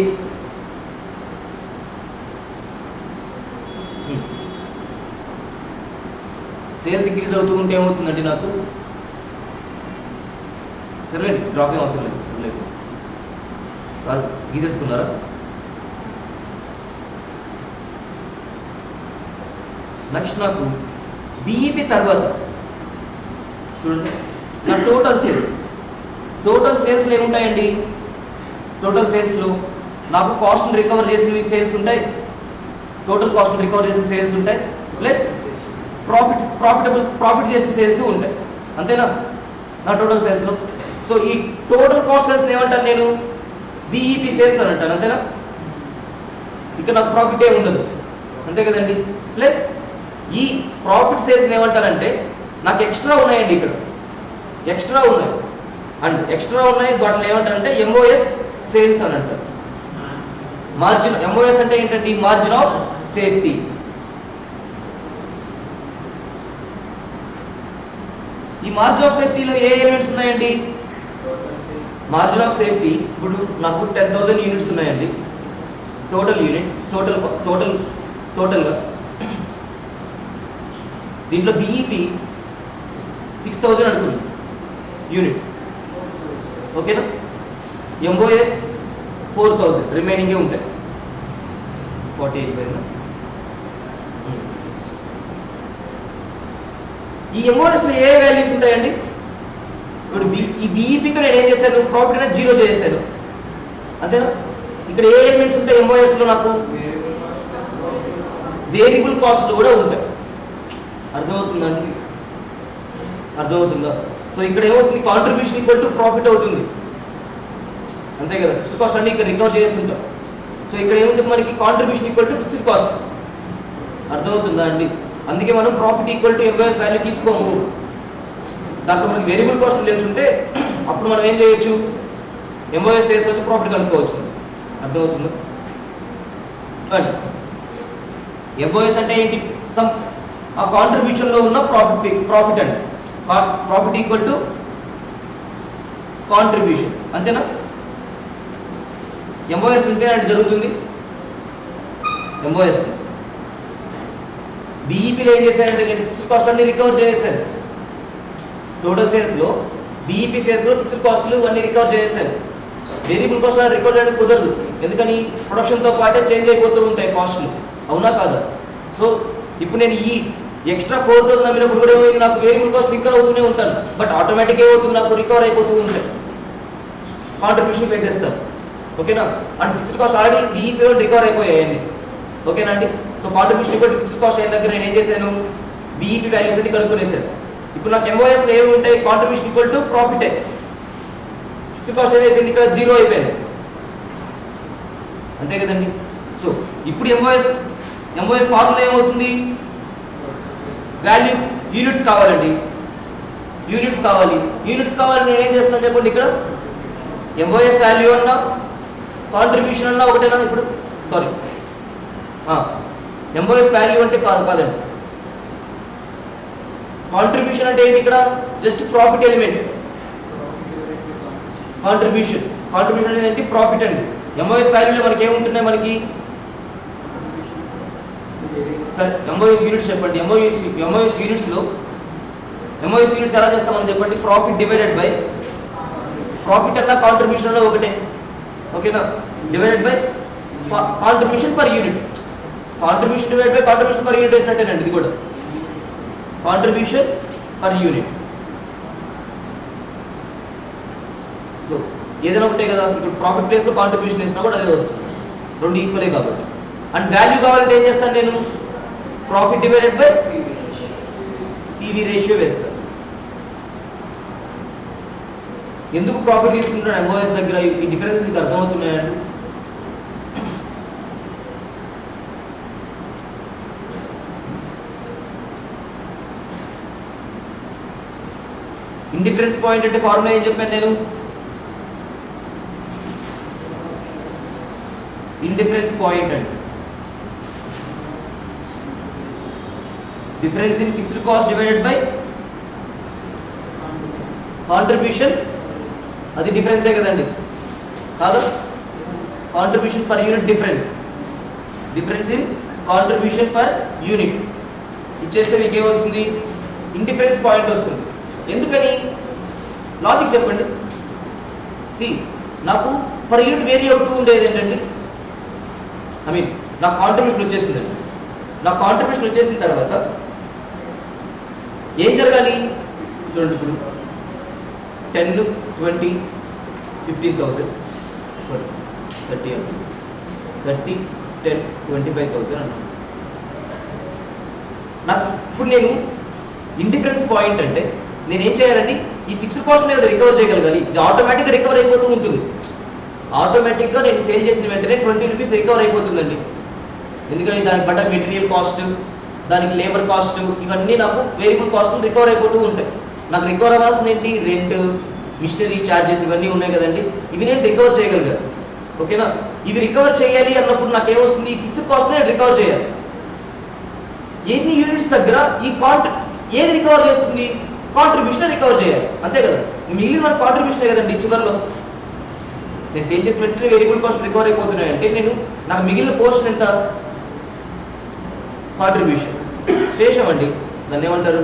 సేల్స్ ఇంక్రీజ్ అవుతూ ఉంటే ఏమవుతుందండి? నాకు సరే డ్రాపింగ్ అవసరం లేదు, గీసేసుకున్నారా? నెక్స్ట్ నాకు బీఈపీ తర్వాత చూడండి, నా టోటల్ సేల్స్లో ఏముంటాయండి? టోటల్ సేల్స్లో నాకు కాస్ట్ని రికవర్ చేసిన సేల్స్ ఉంటాయి, టోటల్ కాస్ట్ని రికవర్ చేసిన సేల్స్ ఉంటాయి, ప్లస్ ప్రాఫిట్ చేసిన సేల్స్ ఉంటాయి, అంతేనా? నా టోటల్ సేల్స్లో. సో ఈ టోటల్ కాస్ట్ సేల్స్ ఏమంటాను నేను? బీఈపీ సేల్స్ అని అంటాను, అంతేనా? ఇక్కడ నాకు ప్రాఫిట్ ఏ ఉండదు, అంతే కదండి. ప్లస్ ఈ ప్రాఫిట్ సేల్స్ ఏమంటారంటే నాకు ఎక్స్ట్రా ఉన్నాయండి, ఇక్కడ ఎక్స్ట్రా ఉన్నాయి, అండ్ ఎక్స్ట్రా ఉన్నాయి వాటిని ఏమంటారంటే ఎంఓఎస్ సేల్స్ అని అంటారు. మార్జిన్, ఎంఓఎస్ అంటే ఏంటంటే మార్జిన్ ఆఫ్ సేఫ్టీ. ఈ మార్జిన్ ఆఫ్ సేఫ్టీలో ఏ ఎలిమెంట్స్ ఉన్నాయండి? మార్జిన్ ఆఫ్ సేఫ్టీ ఇప్పుడు నాకు 10,000 యూనిట్స్ ఉన్నాయండి, టోటల్ యూనిట్, టోటల్గా. దీంట్లో బీఈపీ 6,000 అనుకున్నాం యూనిట్స్, ఓకేనా. ఎంఓఎస్ 4,000 రిమైనింగే ఉంటాయి, 40 అయిపోయిందా? ఈ ఎంఓఎస్లో ఏ వాల్యూస్ ఉంటాయండి? ఇప్పుడు ఈ బీఈపీతో నేను ఏం చేశాను? ప్రాఫిట్ అనేది జీరో చేశాను, అంతేనా. ఇక్కడ ఏ ఎలిమెంట్స్ ఉంటాయి ఎంఓఎస్లో? నాకు వేరియబుల్ కాస్ట్లు కూడా ఉంటాయి, అర్థమవుతుందండి, అర్థమవుతుందా? సో ఇక్కడ ఏమవుతుంది? కాంట్రిబ్యూషన్ ఈక్వల్ టు ప్రాఫిట్ అవుతుంది, అంతే కదా. ఫిక్స్డ్ కాస్ట్ అంటే ఇక్కడ రికవర్ చేస్తుంటాం. సో ఇక్కడ ఏముంటుంది మనకి? Contribution equal to fixed cost, అర్థమవుతుందా అండి. అందుకే మనం profit equal to MOs value తీసుకోము. దాంట్లో మనకి వేరియబుల్ కాస్ట్ లెన్స్ ఉంటే అప్పుడు మనం ఏం చేయొచ్చు? ఎంఓఎస్ సేల్స్ వచ్చి ప్రాఫిట్ కనుక్కోవచ్చు, అర్థమవుతుందా. ఎంఓఎస్ అంటే ఏంటి? సమ్ ఆ కాంట్రిబ్యూషన్లో ఉన్న ప్రాఫిట్ అండి. ప్రాఫిట్ ఈక్వల్ టు కాంట్రిబ్యూషన్, అంతేనా. ఎంఓఎస్ ఉంటేనండి జరుగుతుంది. ఎంఓఎస్ బీఈపీలో ఏం చేశారంటే నేను ఫిక్స్డ్ కాస్ట్ అన్ని రికవర్ చేశాను. టోటల్ సేల్స్లో బీఈపీ సేల్స్లో ఫిక్స్డ్ కాస్ట్లు అన్ని రికవర్ చేశాను. వేరియబుల్ కాస్ట్ రికవర్ చేయడానికి కుదరదు, ఎందుకని ప్రొడక్షన్తో పాటే చేంజ్ అయిపోతూ ఉంటాయి కాస్ట్లు, అవునా కాదా. సో ఇప్పుడు నేను ఈ ఎక్స్ట్రా 4,000 అమ్మినప్పుడు కూడా నాకు వేరియబుల్ కాస్ట్ రికవర్ అవుతూనే ఉంటాను, బట్ ఆటోమేటిక్గా ఏమవుతుంది? నాకు రికవర్ అయిపోతూ ఉంటాయి, కాంట్రిబ్యూషన్ పే చేస్తాను, ఓకేనా. అండ్ ఫిక్స్డ్ కాస్ట్ ఆల్రెడీ బీఈపీలో రికవర్ అయిపోయాయండి, ఓకేనా అండి. So contribution equal to fixed cost అయిన దగ్గర నేను ఏం చేశాను? BEP వాల్యూస్ అని కనుక్కునేసారు. ఇప్పుడు నాకు MOS లో ఏమి ఉంటాయి? కాంట్రిబ్యూషన్ ఈక్వల్ టు ప్రాఫిటే. ఫిక్స్డ్ కాస్ట్ ఏమైపోయింది? ఇక్కడ 0 అయిపోయింది, అంతే కదండి. సో ఇప్పుడు MOS ఫార్ములా ఏమవుతుంది? వాల్యూ యూనిట్స్ కావాలండి, యూనిట్స్ కావాలి. నేను ఏం చేస్తాను చెప్పండి, ఇక్కడ MOS వాల్యూ అన్నా కాంట్రిబ్యూషన్ అన్నా ఒకటేనా? ఇప్పుడు సారీ, MOS వాల్యూ అంటే కాదండి, కాంట్రిబ్యూషన్ అంటే ఏంటి? ఇక్కడ జస్ట్ ప్రాఫిట్ ఎలిమెంట్. కాంట్రిబ్యూషన్ అనేది ఏంటి? ప్రాఫిట్ అండి. MOS వాల్యూలో మనకి ఏముంటున్నాయి? మనకి సరే MOS యూనిట్స్ చెప్పండి. MOS యూనిట్స్ ఎలా చేస్తామని చెప్పండి? ప్రాఫిట్ డివైడెడ్ బై ప్రాఫిట్ అన్న కాంట్రిబ్యూషన్ అన్న ఒకటే, ఓకేనా? Divided by contribution per unit. Contribution divide by contribution per unit వేసినట్టేనండి ఇది కూడా. Contribution per unit. సో ఏదైనా ఒకటే కదా, ఇప్పుడు ప్రాఫిట్ ప్లేస్ లో కాంట్రిబ్యూషన్ వేసినా కూడా అదే వస్తుంది, రెండు ఈక్వలే కాబట్టి. అండ్ వాల్యూ కావాలంటే ఏం చేస్తాను నేను? Profit divided by PV ratio వేస్తాను. ఎందుకు ప్రాఫిట్ తీసుకుంటున్నాను MOS దగ్గర? ఈ డిఫరెన్స్ మీకు అర్థమవుతున్నాయండి? ఇండిఫరెన్స్ పాయింట్ అంటే ఫార్ములా ఏం చెప్పాను నేను? ఇండిఫరెన్స్ పాయింట్ అంటే difference in fixed cost divided by contribution. అది డిఫరెన్సే కదండి, కాదా? Contribution per unit difference in contribution per unit ఇచ్చేస్తే మీకు ఏమొస్తుంది? ఇండిఫరెన్స్ పాయింట్ వస్తుంది. ఎందుకని? లాజిక్ చెప్పండి. నాకు పర్ యూనిట్ వేరీ అవుతూ ఉండేది ఏంటండి? నాకు కాంట్రిబ్యూషన్ వచ్చేసిందండి. నాకు కాంట్రిబ్యూషన్ వచ్చేసిన తర్వాత ఏం జరగాలి చూడండి. ఇప్పుడు 10, 20, 15,000, 30, 10, 25,000 అంటున్నాను. నాకు ఇప్పుడు నేను ఇండిఫరెన్స్ పాయింట్ అంటే నేను ఏం చేయాలండి? ఈ ఫిక్స్డ్ కాస్ట్ మీద రికవర్ చేయగలగాలి. ఇది ఆటోమేటిక్గా రికవర్ అయిపోతూ ఉంటుంది. ఆటోమేటిక్గా నేను సేల్ చేసిన వెంటనే 20 రూపీస్ రికవర్ అయిపోతుందండి. ఎందుకని? దానికి పడ్డ మెటీరియల్ కాస్ట్, దానికి లేబర్ కాస్ట్, ఇవన్నీ నాకు వేరియబుల్ కాస్ట్ రికవర్ అయిపోతూ ఉంటాయి. నాకు రికవర్ అవ్వాల్సింది ఏంటి? రెంట్, మిషనరీ ఛార్జెస్ ఇవన్నీ ఉన్నాయి కదండి, ఇవి నేను రికవర్ చేయగలిగాను, ఓకేనా? ఇవి రికవర్ చేయాలి అన్నప్పుడు నాకు ఏమొస్తుంది? ఈ ఫిక్స్డ్ కాస్ట్ నేను రికవర్ చేయాలి. ఎన్ని యూనిట్స్ దగ్గర ఏది రికవర్ చేస్తుంది? కాంట్రిబ్యూషన్ రికవర్ చేయాలి, అంతే కదా? మిగిలిన మన కాంట్రిబ్యూషన్ కదండి. చివరిలో నేను సేల్ చేసిన వెంటనే వేరియబుల్ కాస్ట్ రికవర్ అయిపోతున్నాయి అంటే నాకు మిగిలిన పోర్షన్ ఎంత? కాంట్రిబ్యూషన్. శేషం అండి, దాన్ని ఏమంటారు?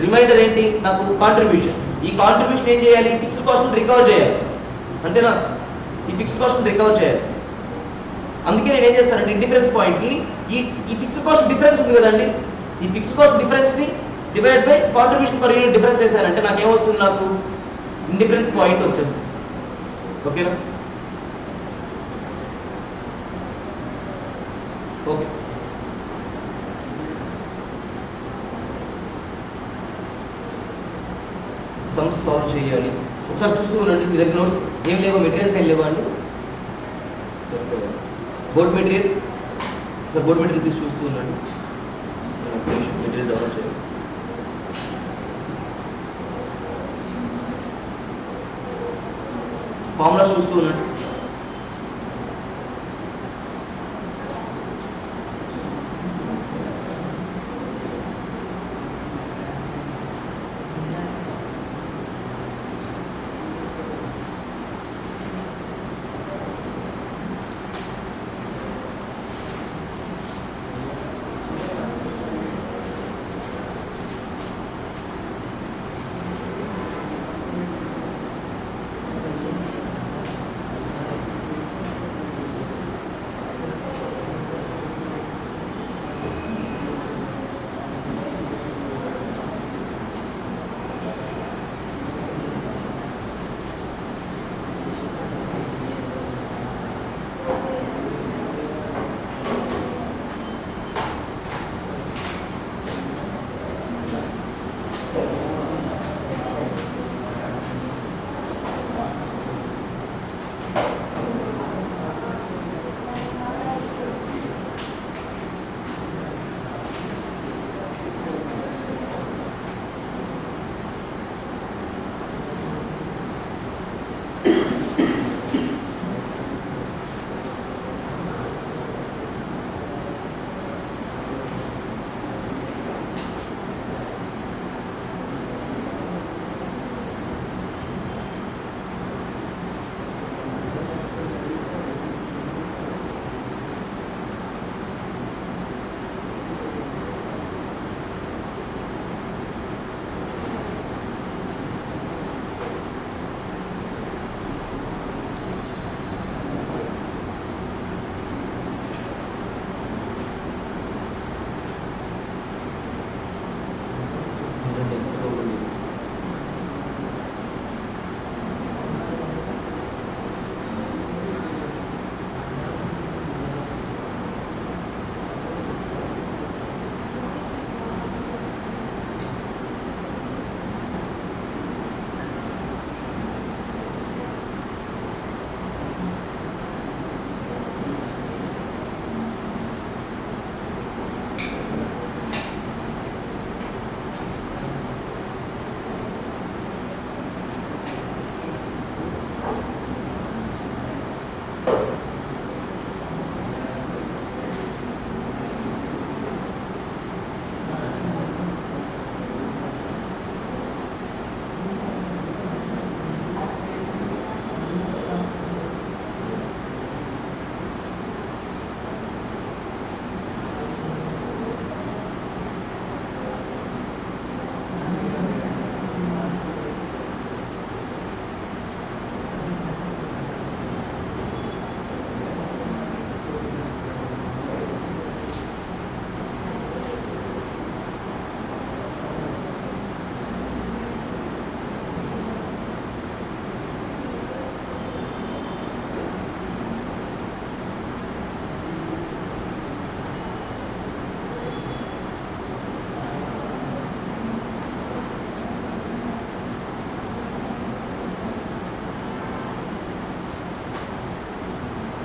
రిమైండర్ ఏంటి? నాకు కాంట్రిబ్యూషన్. ఈ కాంట్రిబ్యూషన్ ఏం చేయాలి? ఫిక్స్డ్ కాస్ట్ రికవర్ చేయాలి, అంతేనా? ఈ ఫిక్స్డ్ కాస్ట్ రికవర్ చేయాలి. అందుకే నేను ఏం చేస్తానంటే ఇండిఫరెన్స్ పాయింట్ని ఈ ఫిక్స్డ్ కాస్ట్ డిఫరెన్స్ ఉంది కదండి, ఈ ఫిక్స్డ్ కాస్ట్ డిఫరెన్స్ని divide by contribution per unit difference చేశానంటే నాకు ఏమొస్తుంది? నాకు ఇండిఫరెన్స్ పాయింట్ వచ్చేస్తుంది, ఓకేనా? ఓకే, సమ్స్ సాల్వ్ చేయాలి. ఒకసారి చూస్తూ ఉండండి. మీ దగ్గర నోట్స్ ఏం లేవా? మెటీరియల్స్ ఏం లేవా అండి? బోర్డ్ మెటీరియల్ తీసి చూస్తూ ఉండండి. మెటీరియల్ డెవలప్ చేయాలి. ఫార్ములాస్ చూస్తూ ఉండండి.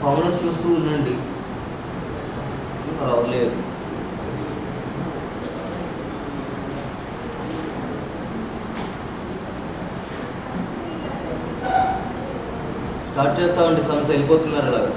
ఫార్ములాస్ చూస్తూ ఉండండి. లేదు స్టార్ట్ చేస్తామండి. సమస్య వెళ్ళిపోతున్నారు అలాగా.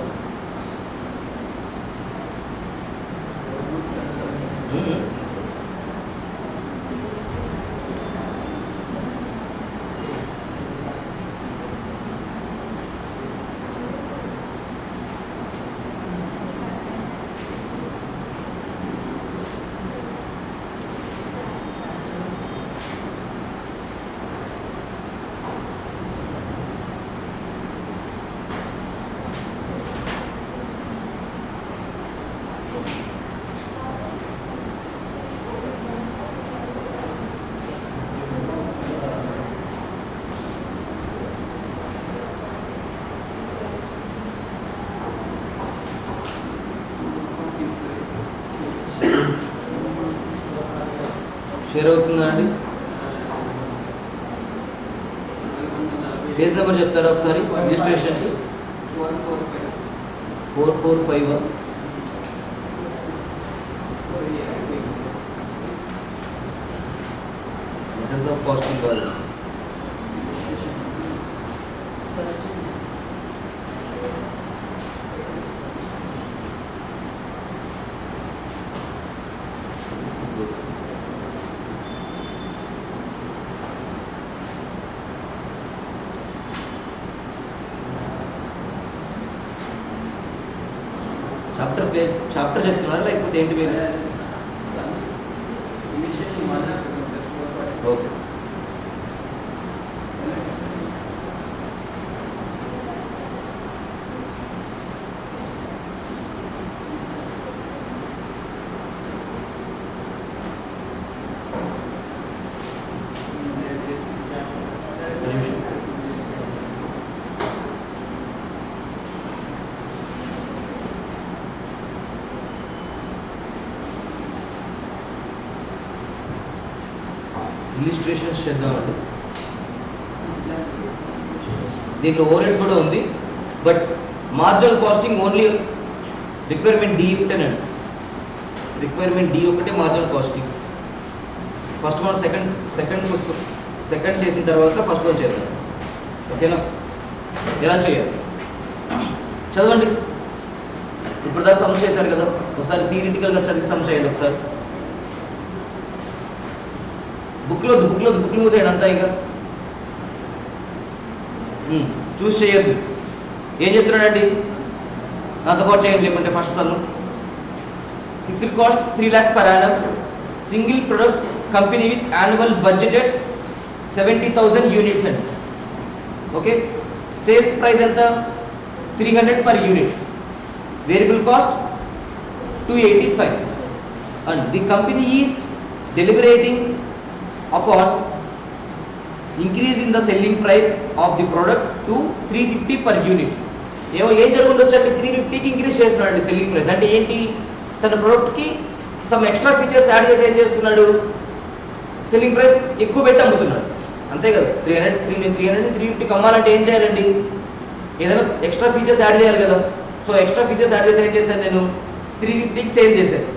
షేర్ అవుతుందా అండి? పేజ్ నెంబర్ చెప్తారా ఒకసారి? రిజిస్ట్రేషన్స్ 445 మెథడ్స్ ఆఫ్ కాస్టింగ్ కాదు. చాప్టర్ చెప్తున్నారా లేకపోతే ఏంటి మీరు? ఓకే. ఇలిస్ట్రేషన్స్ చేద్దామండి. దీంట్లో ఓవర్ కూడా ఉంది, but marginal costing only requirement డి ఒకటేనండి. రిక్వైర్మెంట్ డి ఒకటే marginal costing. First one second చేసిన తర్వాత ఫస్ట్ వన్ చేద్దాం. ఓకేనా? ఎలా చేయాలి చదవండి. ఇప్పుడు దాకా సమస్య చేశారు కదా, ఒకసారి థియరిటికల్గా చదివి సమస్య చేయండి ఒకసారి. బుక్లు మూసేయండి అంతా. ఇక చూస్ చేయొద్దు. ఏం చెప్తున్నాడండి? నాతో పాటు చేయండి, లేకుంటే first sir fixed cost 3 lakhs per annum, single product company with annual budgeted 70,000 units అండి. ఓకే, సేల్స్ ప్రైస్ ఎంత? 300 per unit. Variable cost 285 and the company is deliberating upon increase in the selling price of the product to 350 per unit. ఏం జరుగుతుండొచ్చు అంటే 350కి increase చేస్తున్నాడు selling price. అంటే ఏంటి, తన ప్రోడక్ట్కి some extra features add చేసి ఏం చేస్తున్నాడు, సెల్లింగ్ ప్రైస్ ఎక్కువ పెట్టి అమ్ముతున్నాడు. అంతే కదా, 350 అమ్మాలంటే ఏం చేయాలండి, ఏదైనా ఎక్స్ట్రా ఫీచర్స్ యాడ్ చేయాలి కదా. సో ఎక్స్ట్రా ఫీచర్స్ యాడ్ చేసి ఏం చేశాను నేను, 350కి సేల్ చేశాను.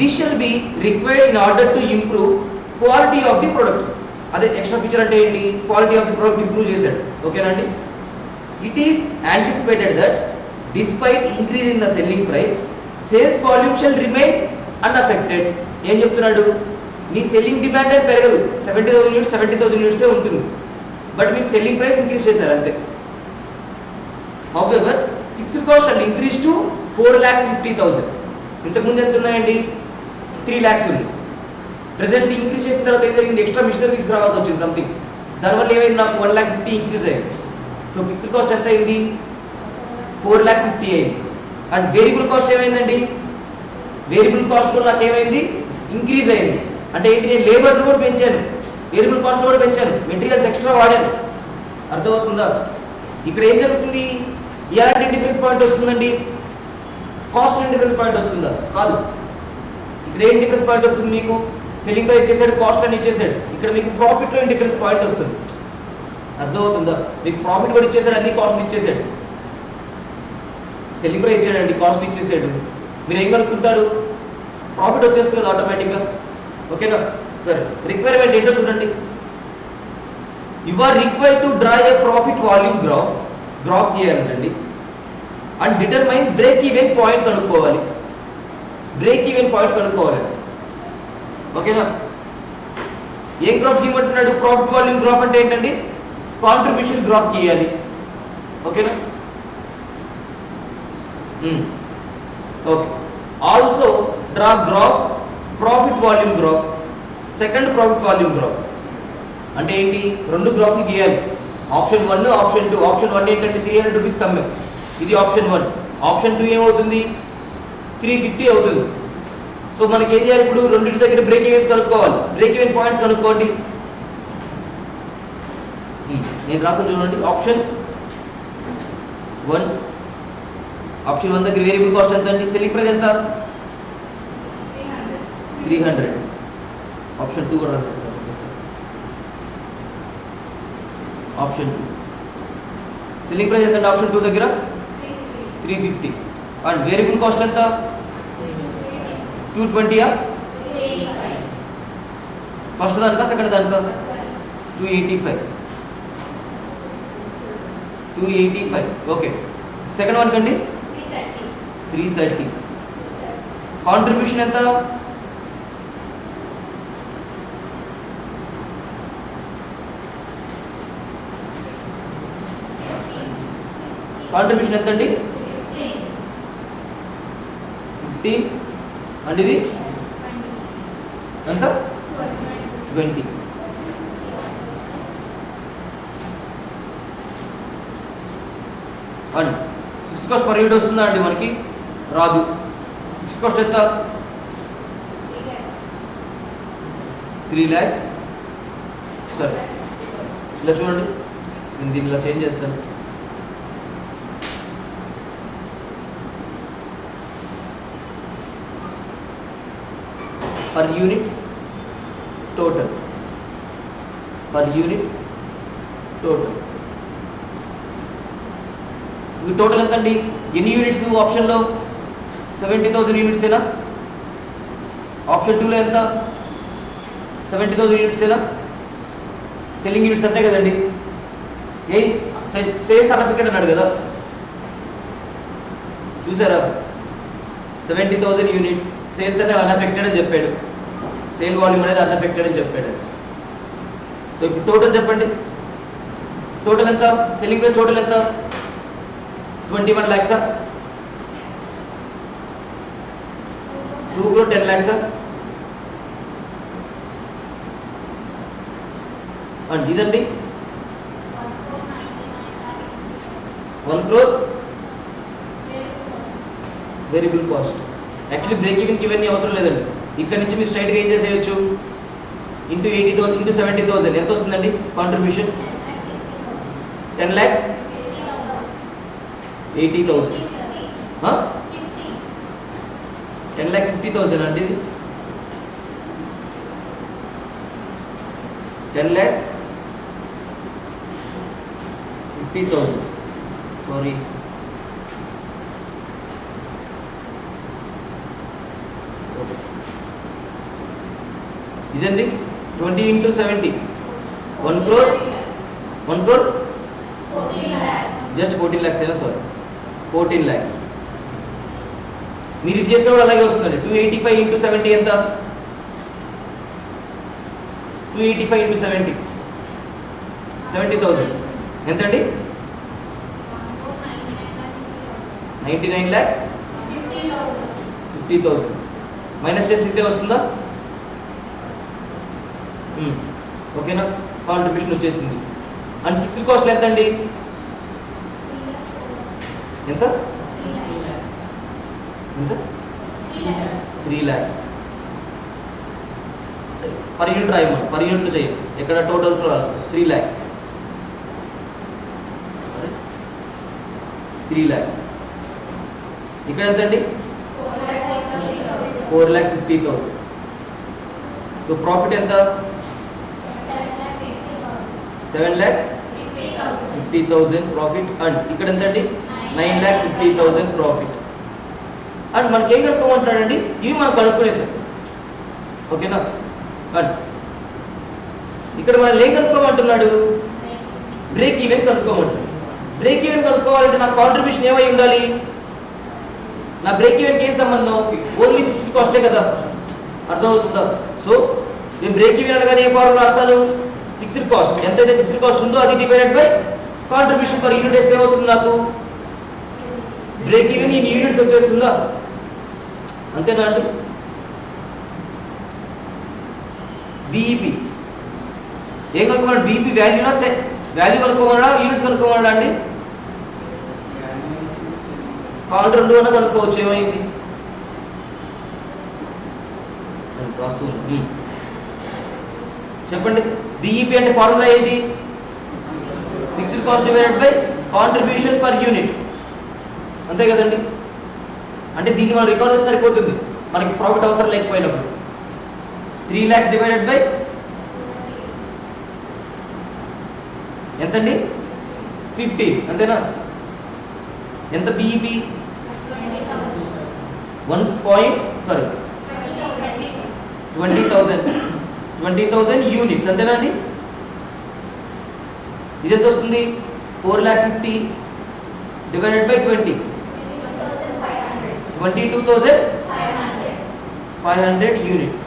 This shall be required in order to improve quality of the product. అదే ఎక్స్ట్రా ఫీచర్ అంటే ఏంటి, quality of the product improve చేశాడు. ఓకేనా అండి. It is anticipated that despite increase in the selling price sales volume shall remain unaffected. ఏం చెప్తున్నాడు, నీ selling demand అయితే పెరగదు, 70,000 యూనిట్స్ 70,000 యూనిట్సే ఉంటుంది, బట్ మీరు సెల్లింగ్ ప్రైస్ ఇంక్రీజ్ చేశారు అంతే. However fixed cost and increase to 4,50,000. ఇంతకుముందు ఎంత ఉన్నాయండి, 3 lakhs ఉంది. ప్రెసెంట్ ఇంక్రీజ్ చేసిన తర్వాత ఏం జరిగింది, ఎక్స్ట్రా మిషనరీ తీసుకురావాల్సి వచ్చింది సంథింగ్, దానివల్ల ఏమైంది, నాకు 1,50,000 ఇంక్రీజ్ అయింది. సో ఫిక్స్డ్ కాస్ట్ ఎంత అయింది, 4,50,000 అయింది. అండ్ వేరియబుల్ కాస్ట్ ఏమైందండి, వేరియబుల్ కాస్ట్ కూడా నాకు ఏమైంది, ఇంక్రీజ్ అయింది. అంటే ఏంటి, నేను లేబర్ని కూడా పెంచాను, వేరియబుల్ కాస్ట్ కూడా పెంచాను, మెటీరియల్స్ ఎక్స్ట్రా వాడాను. అర్థమవుతుందా. ఇక్కడ ఏం జరుగుతుంది, ఎలాంటి డిఫరెన్స్ పాయింట్ వస్తుందండి, కాస్ట్ డిఫరెన్స్ పాయింట్ వస్తుందా, కాదు. ఇక్కడ ఏం డిఫరెన్స్ పాయింట్ వస్తుంది మీకు, సెల్లింగ్ ప్రైస్ ఇచ్చేసాడు, కాస్ట్ అని ఇచ్చేసాడు. ఇక్కడ మీకు ప్రాఫిట్లో డిఫరెన్స్ పాయింట్ వస్తుంది. అర్థమవుతుందా, మీకు ప్రాఫిట్ కూడా ఇచ్చేసాడు, అన్ని కాస్ట్ ఇచ్చేసాడు. సెల్లింగ్ ప్రైస్ ఇచ్చాడండి, కాస్ట్ ఇచ్చేసాడు, మీరు ఏం కనుక్కుంటారు, ప్రాఫిట్ వచ్చేస్తుంది కదా ఆటోమేటిక్గా. ఓకేనా. సరే, రిక్వైర్మెంట్ ఏంటో చూడండి. You are required to draw a profit volume graph గీయాలండి. And determine break even point కనుక్కోవాలి. బ్రేక్ ఈవెన్ పాయింట్ కనుక్కోవాలి. ఓకేనా. ఏం గ్రాఫ్ గీయమంటున్నాడు, ప్రాఫిట్ వాల్యూమ్ గ్రాఫ్ అంటే ఏంటండి, కాంట్రిబ్యూషన్ గ్రాఫ్ గీయాలి. ఓకేనా. Okay. Also draw graph profit volume graph, second profit volume graph. అంటే ఏంటి, 2 గ్రాఫ్లు గీయాలి. Option 1, option 2. ఆప్షన్ 1 ఏంటంటే 300 రూపీస్ కమ్మే, ఇది ఆప్షన్ 1. ఆప్షన్ 2 ఏమవుతుంది, 350 అవుతుంది. సో మనకి ఏం చేయాలి, ఇప్పుడు రెండింటి దగ్గర బ్రేక్ ఈవెన్స్ కనుక్కోవాలి, బ్రేక్ ఈవెన్ పాయింట్స్ కనుక్కోండి. నేను రాస్తాను చూడండి. ఆప్షన్ 1, ఆప్షన్ 1 దగ్గర వేరియబుల్ కాస్ట్ ఎంత అండి, సెల్లింగ్ ప్రైస్ ఎంత, 300. ఆప్షన్ 2 కూడా రాస్తాను. ఆప్షన్ 2 సెల్లింగ్ ప్రైస్ ఎంత, ఆప్షన్ 2 దగ్గర 350. అండ్ వేరియబుల్ కాస్ట్ ఎంత, 220. ఫస్ట్ దానికా సెకండ్ దానికా, 285. ఓకే. సెకండ్ వన్ కండి 330. కాంట్రిబ్యూషన్ ఎంత, కాంట్రిబ్యూషన్ ఎంత అండి, 15. అండ్ ఇది ఎంత, 20. And fixed cost per unit వస్తుందా అండి, మనకి రాదు. ఫిక్స్డ్ కాస్ట్ ఎంత, 3 lakhs. సరే, ఇలా చూడండి, నేను దీన్ని ఇలా చేంజ్ చేస్తాను. Per unit total, per unit total. ఈ టోటల్ ఎంత అండి, ఎన్ని యూనిట్స్ ఆప్షన్లో, 70,000 యూనిట్సేనా. ఆప్షన్ 2లో ఎంత, 70,000 యూనిట్సేనా. సెల్లింగ్ యూనిట్స్ అంతే కదండి. ఏ సేల్స్ అన్అఫెక్టెడ్ అన్నాడు కదా, చూసారా, 70,000 యూనిట్స్ సేల్స్ అనేది అన్అఫెక్టెడ్ అని చెప్పాడు, సేల్ వాల్యూమ్ అనేది అన్అఫెక్టెడ్ అని చెప్పాడు. సో ఇప్పుడు టోటల్ చెప్పండి, టోటల్ ఎంత, సెల్లింగ్ ప్రైస్ టోటల్ ఎంత, 21 lakhs. 2 crore 10 lakhs. అండ్ ఇదండి 1 crore variable cost. Actually break ఈవెన్కి ఇవన్నీ అవసరం లేదండి. ఇక్కడ నుంచి మీరు స్ట్రైట్గా ఏం చేసేయచ్చు, ఇంటూ 80,000 ఇంటూ 70,000 ఎంత వస్తుందండి కాంట్రిబ్యూషన్? 10 lakh 80,000. 10,50,000 అండి ఇది. 10,50,000 సారీ ఇదండి 20 into 70 1 crore జస్ట్ 14 lakhs అయినా సారీ 14 lakhs. మీరు ఇది చేస్తే కూడా అలాగే వస్తుందండి. 285 into 70 ఎంత? 285 into 70 70,000 ఎంతండి? 99,50,000 మైనస్ చేస్తే ఇంతే వస్తుందా? ఓకేనా? కాంట్రిబ్యూషన్ వచ్చేసింది. అండ్ ఫిక్స్డ్ కాస్ట్ ఎంత అండి? ఎంత? 3 lakhs పర్ యూనిట్ రాయమా? పర్ యూనిట్లో చేయం, ఎక్కడ టోటల్స్లో రాస్తాం. 3 lakhs 3 lakhs. ఇక్కడ ఎంత అండి? 4,50,000. సో ప్రాఫిట్ ఎంత? 7,50,000 ప్రాఫిట్. అండ్ ఇక్కడ ఎంత అండి? 9,50,000 ప్రాఫిట్. అండ్ మనకి ఏం కనుక్కోమంటున్నాడండి? ఇవి మనం కనుక్కునేసాం. ఓకేనా? అండ్ ఇక్కడ మనం ఏం కనుక్కోమంటున్నాడు? బ్రేక్ ఈవెన్ కనుక్కోమంటున్నాడు. బ్రేక్ ఈవెన్ కనుక్కోవాలంటే నా కాంట్రిబ్యూషన్ ఏమై ఉండాలి? నా బ్రేక్ ఈవెన్కి ఏం సంబంధం? ఓన్లీ ఫిక్స్డ్ కాస్టే కదా. అర్థమవుతుందా? సో నేను బ్రేక్ ఈవెన్ అనగానే ఏ ఫార్ములా రాస్తాను? ఫిక్స్డ్ కాస్ట్ ఎంతైతే ఫిక్స్డ్ కాస్ట్ ఉందో అది divided by contribution per unit వేస్తే ఏమవుతుంది నాకు? బ్రేక్ ఈవెన్ ఇన్ యూనిట్స్ వచ్చేస్తుందా? అంతేనా అండి? బీఈపీ ఏం కనుక్కోమన్నాడు? బీఈపీ వాల్యూనా వాల్యూ కనుక్కోమన్నాడా యూనిట్స్ కనుక్కోమన్నాడా అండి? కాల్ 2 అన్న కనుక్కోవచ్చు. ఏమైంది చెప్పండి. బీఈపీ అంటే ఫార్ములా ఏంటి? Fixed cost divided by contribution per unit. అంతే కదండి? అంటే దీన్ని మనం రికార్డ్ చేస్తే సరిపోతుంది, మనకి ప్రాఫిట్ అవసరం లేకపోయినప్పుడు. 3 lakhs డివైడెడ్ బై ఎంతండి? 15. అంతేనా? ఎంత బీఈపీ? 20,000 యూనిట్స్. అంతేనా అండి? ఇది ఎంత వస్తుంది? 4,50,000 డివైడెడ్ బై 20 22,500 యూనిట్స్.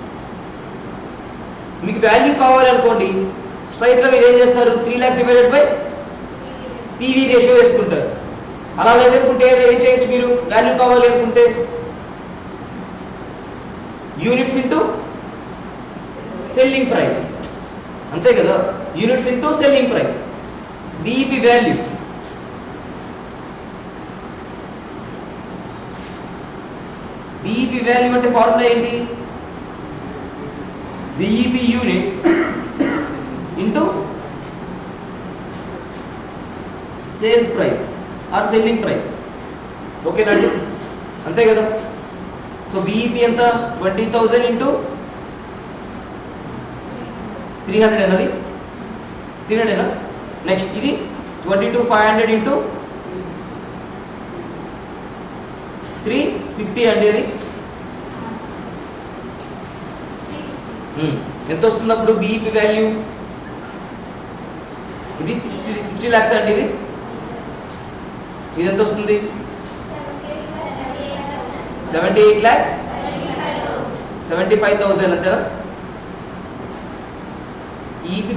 మీకు వాల్యూ కావాలనుకోండి, స్ట్రైట్గా మీరు ఏం చేస్తారు? 3 lakhs divided by PV ratio వేసుకుంటారు. అలా లేదనుకుంటే ఏం చేయొచ్చు? మీరు వాల్యూ కావాలి అనుకుంటే యూనిట్స్ ఇంటూ సెల్లింగ్ ప్రైస్. అంతే కదా? Units into selling price. BEP value BEP value అంటే ఫార్ములా ఏంటి? BEP units into sales price or selling price. ఓకేనా అండి? అంతే కదా? సో బీఈపీ ఎంత? 20,000 ఇంటూ 300 అన్నది 300 నెక్స్ట్ ఇది 22,500 ఇంటూ 350 అండి. అది ఎంత వస్తుంది అప్పుడు బీఈపీ వాల్యూ? ఇది 60 lakhs అండి. ఇది ఎంత వస్తుంది? 78,75,000. అంతేనా?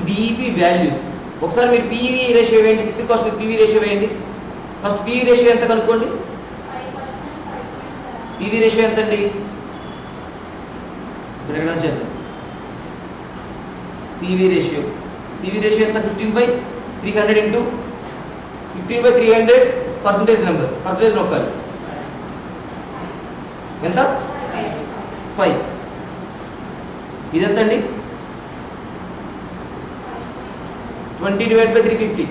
BEP values. ఒకసారి మీరు పీవీ రేషియో వేయండి, ఫిక్స్డ్ కాస్ట్ మీద పీవీ రేషియో వేయండి. ఫస్ట్ పీవీ రేషియో ఎంత కనుక్కోండి. పీవీ రేషియో ఎంత అండి? ఇక్కడ చేద్దాం. పీవీ రేషియో ఎంత? 15/300 ఇంటూ 15/300 పర్సంటేజ్ నెంబర్. పర్సంటేజ్ నొక్కాలి. ఎంత? 5. ఇది ఎంత అండి? 20 divided by 350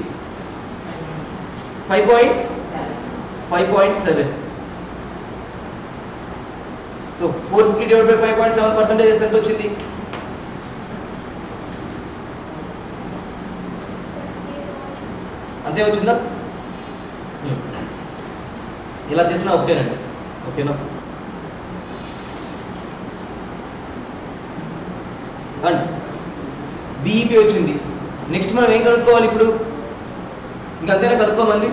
5.7. So 450 divided by 5.7% చేస్తే ఎంత వచ్చింది? అంతే వచ్చిందా? ఇలా చేసినా ఒకటేనండి. ఓకేనా? అండ్ బీఈపీ వచ్చింది. నెక్స్ట్ మనం ఏం కనుక్కోవాలి ఇప్పుడు? ఇంకంతేనా కనుక్కోమంది?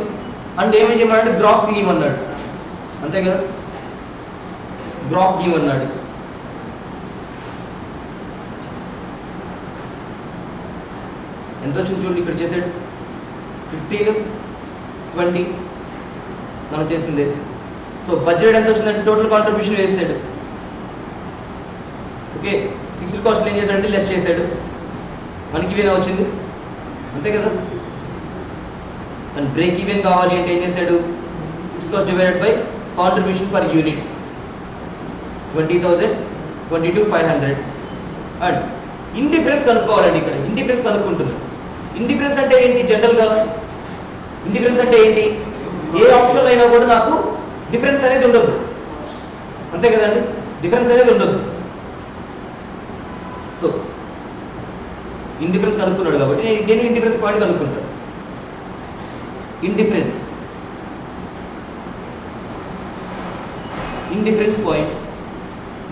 అండ్ ఏమేం చేయమన్నాడు? గ్రాఫ్ గీయమన్నాడు. అంతే కదా, గ్రాఫ్ గీయమన్నాడు. ఎంత వచ్చింది చూడండి, ఇక్కడ చేసాడు 15, 20 మనం చేసింది. సో బడ్జెట్ ఎంత వచ్చిందంటే టోటల్ కాంట్రిబ్యూషన్ వేసాడు. ఓకే, ఫిక్స్డ్ కాస్ట్ ఏం చేశాడంటే లెస్ చేశాడు, మనకి ఈవెన్ వచ్చింది. అంతే కదా. అండ్ బ్రేక్ ఈవెన్ కావాలి అంటే ఏం చేశాడు? Fixed cost divided by contribution per unit 20,000, 22,500. And indifference కనుక్కోవాలండి. ఇక్కడ ఇండిఫరెన్స్ కనుక్కుంటున్నాం. ఇండిఫరెన్స్ అంటే ఏంటి? జనరల్గా ఇండిఫరెన్స్ అంటే ఏంటి? ఏ ఆప్షన్ అయినా కూడా నాకు డిఫరెన్స్ అనేది ఉండదు. అంతే కదండి, డిఫరెన్స్ అనేది ఉండదు. సో ఇండిఫరెన్స్ కనుక్కున్నాడు కాబట్టి నేను ఇండిఫరెన్స్ పాయింట్ కనుక్కుంటాను.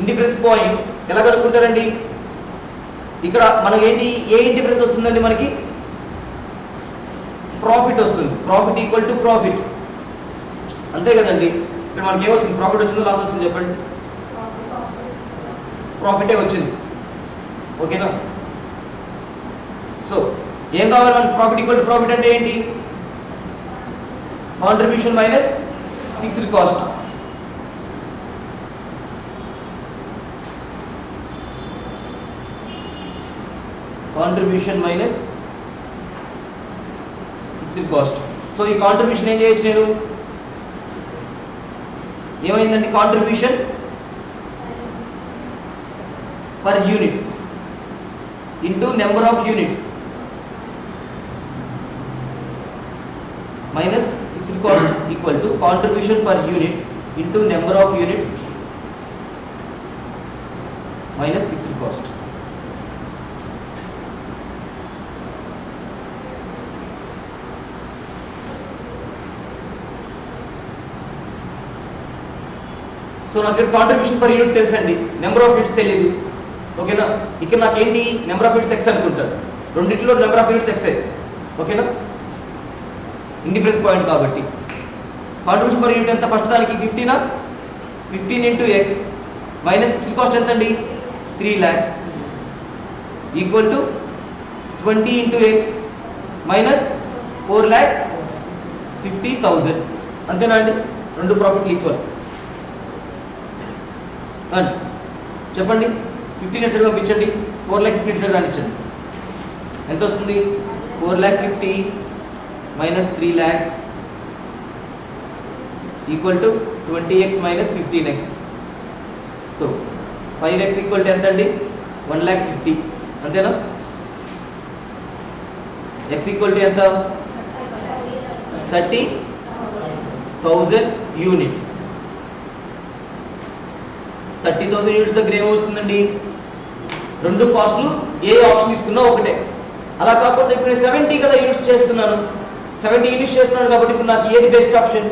ఇండిఫరెన్స్ పాయింట్ ఎలా కనుక్కుంటారండి? ఇక్కడ మనకి ఏంటి? ఏ ఇండిఫరెన్స్ వస్తుందండి? మనకి ప్రాఫిట్ వస్తుంది. Profit equal to profit. అంతే కదండి. ఇక్కడ మనకి ఏమొచ్చింది? ప్రాఫిట్ వచ్చిందో లాస్ వచ్చింది చెప్పండి? ప్రాఫిటే వచ్చింది. ఓకేనా? సో ఏం కావాలి మనకి? ప్రాఫిట్ ఈక్వల్ టు ప్రాఫిట్ అంటే ఏంటి? Contribution minus fixed cost. Contribution minus fixed cost. So ఈ కాంట్రిబ్యూషన్ ఏం చేయొచ్చు నేను? ఏమైందండి? Contribution per unit into number of units minus fixed cost equal to contribution per unit into number of units minus fixed cost. So నాకు ఇక్కడ contribution per unit తెలుసండి, number of units తెలియదు. ఓకేనా? ఇక్కడ నాకు ఏంటి? నెంబర్ ఆఫ్ యూనిట్స్ ఎక్స్ అనుకుంటాను. రెండింటిలో నెంబర్ ఆఫ్ యూనిట్స్ ఎక్స్. ఓకేనా? ఇండిఫరెన్స్ పాయింట్ కాబట్టి కాంట్రిబ్యూషన్ పర్ యూనిట్ ఎంత? ఫస్ట్ దానికి 15 into X minus fixed cost ఎంత అండి? 3 lakhs equal to 20 into X minus 4,50,000. అంతేనా అండి? రెండు ప్రాఫిట్లు ఈక్వల్. అండ్ చెప్పండి, 15 సైడ్ పంపించండి, 4,50,000 సైడ్ రానిచ్చండి. ఎంత వస్తుంది? 4,50,000 minus 3 lakhs equal to 20x minus 15x. So 5x equal to ఎంత అండి? 1,50,000. అంతేనా? x ఈక్వల్ టు ఎంత? 30,000 యూనిట్స్. 30,000 యూనిట్స్ దగ్గర ఏమవుతుందండి? రెండు కాస్ట్లు ఏ ఆప్షన్ తీసుకున్నా ఒకటే. అలా కాకుండా ఇప్పుడు 70 కదా యూనిట్స్ చేస్తున్నాను, 70 యూనిట్స్ చేస్తున్నాను కాబట్టి ఇప్పుడు నాకు ఏది బెస్ట్ ఆప్షన్?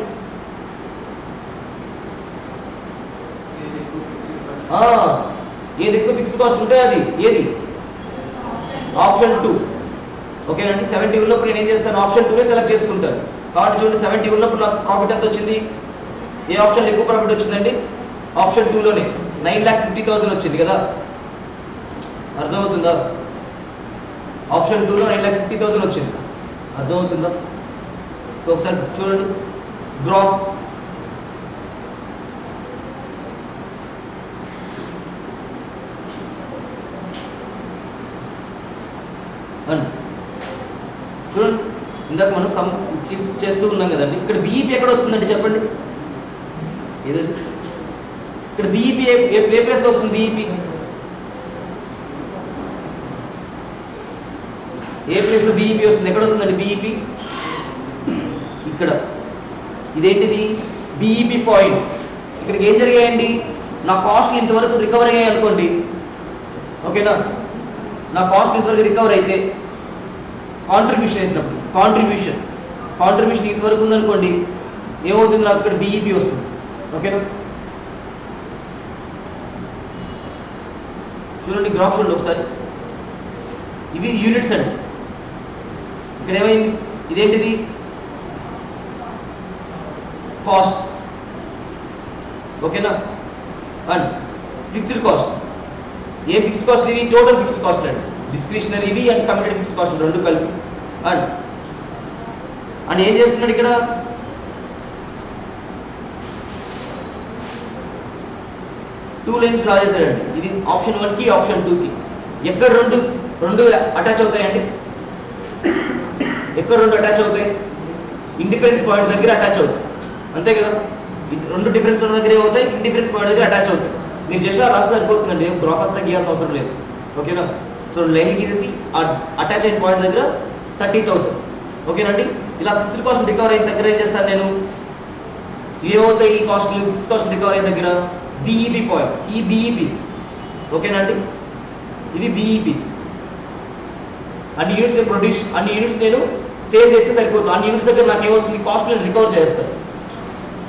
ఏది ఎక్కువ ఫిక్స్డ్ కాస్ట్ ఉంటే అది ఏది? ఆప్షన్ 2. ఓకేనండి. 70 ఉన్నప్పుడు నేను ఏం చేస్తాను? ఆప్షన్ 2 సెలెక్ట్ చేసుకుంటాను. కాబట్టి చూడండి, 70 ఉన్నప్పుడు నాకు ప్రాఫిట్ ఎంత వచ్చింది? ఏ ఆప్షన్లో ఎక్కువ ప్రాఫిట్ వచ్చిందండి? ఆప్షన్ 2లోనే 9,50,000 వచ్చింది కదా. అర్థమవుతుందా? ఆప్షన్ 2లో 9,50,000 వచ్చింది. అర్థమవుతుందా? సో ఒకసారి చూడండి గ్రాఫ్. చూడండి, ఇందాక మనం సమ్ చేస్తూ ఉన్నాం కదండి. ఇక్కడ బీఈపీ ఎక్కడ వస్తుందండి చెప్పండి? ఏదది? ఇక్కడ బీఈపీ ఏ ప్లేస్లో వస్తుంది? బీఈపీ ఏ ప్లేస్లో బీఈపీ వస్తుంది? ఎక్కడ వస్తుందండి బీఈపీ? ఇక్కడ. ఇదేంటిది? BEP point. ఇక్కడికి ఏం జరిగాయండి? నా కాస్ట్లు ఇంతవరకు రికవర్ అయ్యాయి అనుకోండి, ఓకేనా? నా కాస్ట్ ఇంతవరకు రికవర్ అయితే కాంట్రిబ్యూషన్ వేసినప్పుడు కాంట్రిబ్యూషన్ ఇంతవరకు ఉందనుకోండి, ఏమవుతుంది? నాకు ఇక్కడ బీఈపీ వస్తుంది, ఓకేనా? చూడండి గ్రాఫ్ చూడండి ఒకసారి. ఇవి యూనిట్స్ అండి. ఇక్కడ ఏమైంది? ఇదేంటిది? కాస్ట్, ఓకేనా? And fixed cost. A fixed cost ఇవి? టోటల్ ఫిక్స్డ్ కాస్ట్ అండి. డిస్క్రిషనరీ ఇవి అండ్ కమిటెడ్ ఫిక్స్డ్ కాస్ట్ రెండు కలిపి. అండ్ ఏం చేస్తున్నాడు ఇక్కడ? టూ లైన్స్ డ్రా చేశాడండి. ఇది ఆప్షన్ 1కి ఆప్షన్ 2కి. ఎక్కడ రెండు అటాచ్ అవుతాయండి? ఎక్కడ రెండు అటాచ్ అవుతాయి? ఇండిఫరెన్స్ పాయింట్ దగ్గర అటాచ్ అవుతాయి, అంతే కదా? రెండు డిఫరెన్స్ ఉన్న దగ్గర ఏమవుతాయి? ఇండిఫరెన్స్ పాయింట్ దగ్గర అటాచ్ అవుతాయి. మీరు జస్ట్ రాస్తే సరిపోతుందండి, గ్రాఫ్ అంతా గీయాల్సిన అవసరం లేదు, ఓకేనా? సో లైన్ గీసేసి అటాచ్ అయిన పాయింట్ దగ్గర 30,000, ఓకేనండి? ఇలా ఫిక్స్డ్ కాస్ట్ రికవర్ అయిన దగ్గర ఏం చేస్తాను నేను? ఏమవుతాయి ఈ కాస్ట్లు? ఫిక్స్డ్ కాస్ట్ రికవర్ అయిన దగ్గర బీఈపీ పాయింట్, ఈ బీఈపీస్, ఓకేనండి? ఇవి బీఈపీస్. అన్ని యూనిట్స్ నేను ప్రొడ్యూస్, అన్ని యూనిట్స్ నేను సేల్ చేస్తే సరిపోతుంది. అన్ని యూనిట్స్ దగ్గర నాకు ఏమవుతుంది? కాస్ట్ నేను రికవర్ చేస్తాను,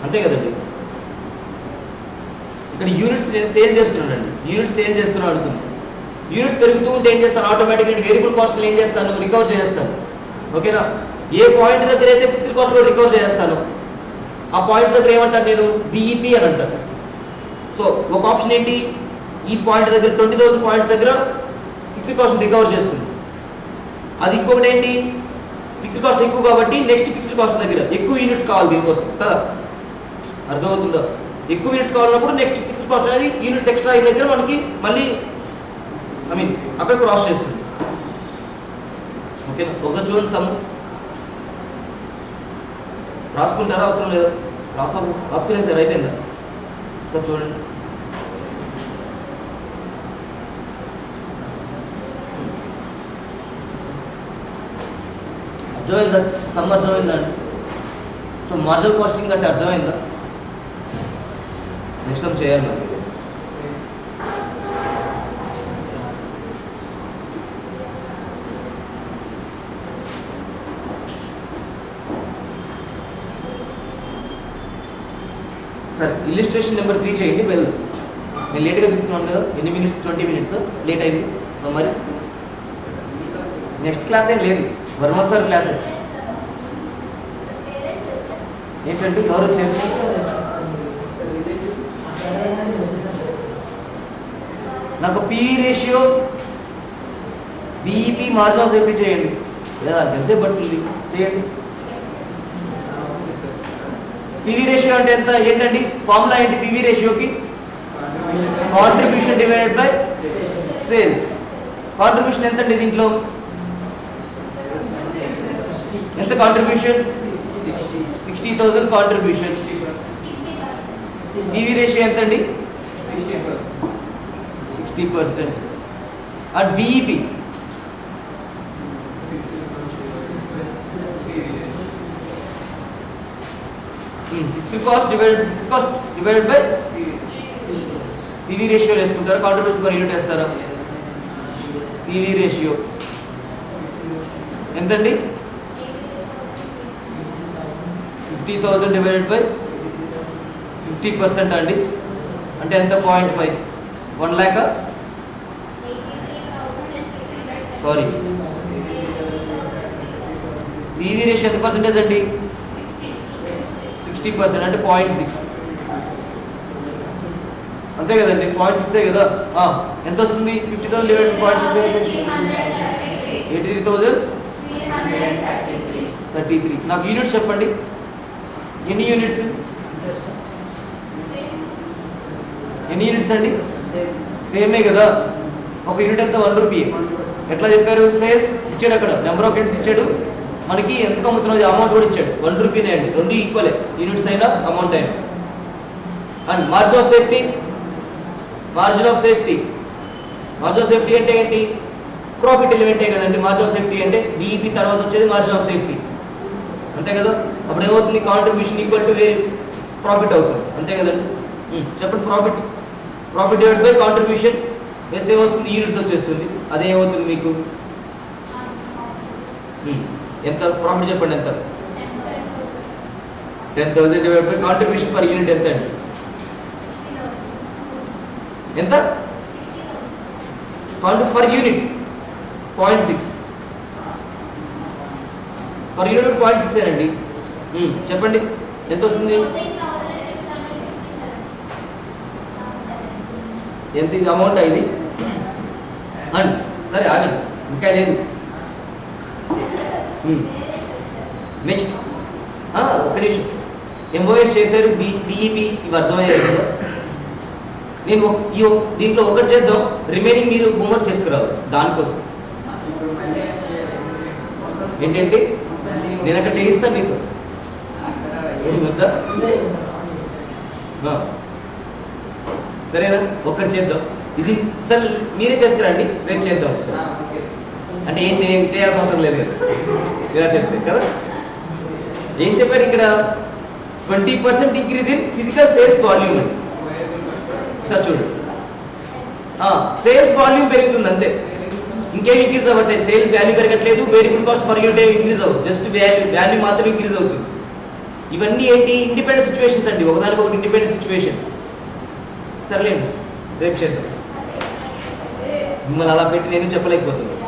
అంతే కదండి? ఇక్కడ యూనిట్స్ నేను సేల్ చేస్తున్నానండి, యూనిట్స్ సేల్ చేస్తున్నాను అనుకుంది. యూనిట్స్ పెరుగుతూ ఉంటే ఏం చేస్తాను? ఆటోమేటిక్గా నేను వేరియబుల్ కాస్ట్ ఏం చేస్తాను? రికవర్ చేస్తాను, ఓకేనా? ఏ పాయింట్ దగ్గర అయితే ఫిక్స్డ్ కాస్ట్ రికవర్ చేస్తాను, ఆ పాయింట్ దగ్గర ఏమంటాను నేను? బీఈపీ అని అంటాను. సో ఒక ఆప్షన్ ఏంటి? ఈ పాయింట్ దగ్గర 20,000 పాయింట్స్ దగ్గర ఫిక్స్డ్ కాస్ట్ రికవర్ చేస్తుంది. అది ఇంకొకటి ఏంటి? ఫిక్స్డ్ కాస్ట్ ఎక్కువ కాబట్టి నెక్స్ట్ ఫిక్స్డ్ కాస్ట్ దగ్గర ఎక్కువ యూనిట్స్ కావాలి దీనికోసం కదా, అర్థమవుతుందా? ఎక్కువ యూనిట్స్ కావాలన్నప్పుడు నెక్స్ట్ ఫిక్స్డ్ కాస్ట్ అనేది యూనిట్స్ ఎక్స్ట్రా అయిన దగ్గర మనకి మళ్ళీ అక్కడ క్రాస్ చేస్తుంది, ఓకేనా? ఒకసారి చూడండి సమ్ రాసుకుంటారా? అవసరం లేదు, రాసుకునేది సార్ అయిపోయిందా? ఒకసారి చూడండి. అర్థమైందా? సమ్ అర్థమైందా అండి? సో మార్జినల్ కాస్టింగ్ అంటే అర్థమైందా? నెక్స్ట్ టైం చేయాలి మరి. సరే, ఇల్లిస్ట్రేషన్ నెంబర్ 3 చేయండి. వెళ్దాం. నేను లేట్గా తీసుకున్నాను కదా, ఎన్ని మినిట్స్? 20 మినిట్స్ లేట్ అయింది. మరి నెక్స్ట్ క్లాస్ ఏం లేదు, వర్మ సార్ క్లాస్ ఏంటంటే ఎవరు వచ్చారు? నాకు PV ratio, BEP, margin of safety చేయండి, లేదా ఎంతసేపు పడుతుంది చేయండి. పివి రేషియో అంటే ఎంత? ఏంటండి ఫార్ములా ఏంటి పివి రేషియోకి? Contribution divided by sales. Contribution ఎంత అండి దీంట్లో? ఎంత కాంట్రిబ్యూషన్? 60,000 కాంట్రిబ్యూషన్. పివి రేషియో ఎంత అండి? 60%. And BEP fixed cost divided by PV ratio వేసుకుంటారా? కాంట్రిబ్యూషన్ పర్ యూనిట్ వేస్తారా? పివి రేషియో ఎంతండి? 50,000 డివైడెడ్ బై 50% అండి, అంటే ఎంత? 0.5. 1 lakh, సారీ, పివి రేషియో ఎంత పర్సెంటేజ్ అండి? 60%, అంటే 0.6, అంతే కదండి? 0.6 కదా. ఎంత వస్తుంది? 50,000 డివైడ్ 0.6 వేస్తే 83,333. నాకు యూనిట్స్ చెప్పండి, ఎన్ని యూనిట్స్? ఎన్ని యూనిట్స్ అండి? సేమే కదా. ఒక యూనిట్ ఎంత? 1 రూపీ. ఎట్లా చెప్పారు? సేల్స్ ఇచ్చాడు, అక్కడ నెంబర్ ఆఫ్ యూనిట్స్ ఇచ్చాడు, మనకి ఎంత అమ్ముతున్నది అమౌంట్ కూడా ఇచ్చాడు. 1 రూపీనే అండి, రెండు ఈక్వలే, యూనిట్స్ అయినా అమౌంట్ అయినా. అండ్ మార్జిన్ ఆఫ్ సేఫ్టీ అంటే ఏంటి? ప్రాఫిట్ ఎలిమెంటే కదండి మార్జిన్ ఆఫ్ సేఫ్టీ అంటే. బీఈపీ తర్వాత వచ్చేది మార్జిన్ ఆఫ్ సేఫ్టీ, అంతే కదా. అప్పుడు ఏమవుతుంది, కాంట్రిబ్యూషన్ ఈక్వల్ టు వేరే ప్రాఫిట్ అవుతుంది, అంతే కదండి. చెప్పండి, ప్రాఫిట్ డివైడ్ బై కాంట్రిబ్యూషన్ వేస్తే ఏమొస్తుంది, యూనిట్స్ వచ్చేస్తుంది. అదే ఏమవుతుంది మీకు, ఎంత ప్రాఫిట్ చెప్పండి, ఎంత 10,000 divide by contribution per unit ఎంత అండి, ఎంత పర్ యూనిట్ 0.6 పర్ యూనిట్ 0.6 అండి. చెప్పండి ఎంత వస్తుంది, ఎంత ఇది అమౌంట్ ఇది అండి. సరే ఆగండి, ఇంకా లేదు. నెక్స్ట్ ఒక నిమిషం, ఎంఓఎస్ చేశారు, బీఈపీ ఇవి అర్థమయ్యారు. నేను దీంట్లో ఒకటి చేద్దాం, రిమైనింగ్ మీరు హోంవర్క్ చేసుకురావు. దానికోసం ఏంటంటే నేను అక్కడ చేయిస్తాను నీతో, వద్దా? సరేనా, ఒక్కటి చేద్దాం. ఇది సరే మీరే చేసుకురండి, రేపు చేద్దాం ఒకసారి. అంటే ఏం చేయాల్సిన అవసరం లేదు కదా, ఇలా చెప్తే కదా. ఏం చెప్పారు ఇక్కడ, 20% increase in physical sales volume అండి. సార్ చూడండి, సేల్స్ వాల్యూమ్ పెరుగుతుంది అంతే, ఇంకేం ఇంక్రీజ్ అవ్వట్లేదు. సేల్స్ వాల్యూ పెరగట్లేదు, variable cost per unit increase అవ్వదు, జస్ట్ వాల్యూ మాత్రం ఇంక్రీజ్ అవుతుంది. ఇవన్నీ ఏంటి, ఇండిపెండెంట్ సిచ్యువేషన్స్ అండి, ఒకదానికి ఒకటి ఇండిపెండెంట్ సిచ్యువేషన్స్. సర్లేండి, రేపు చేద్దాం. మిమ్మల్ని అలా పెట్టి నేను చెప్పలేకపోతున్నాను.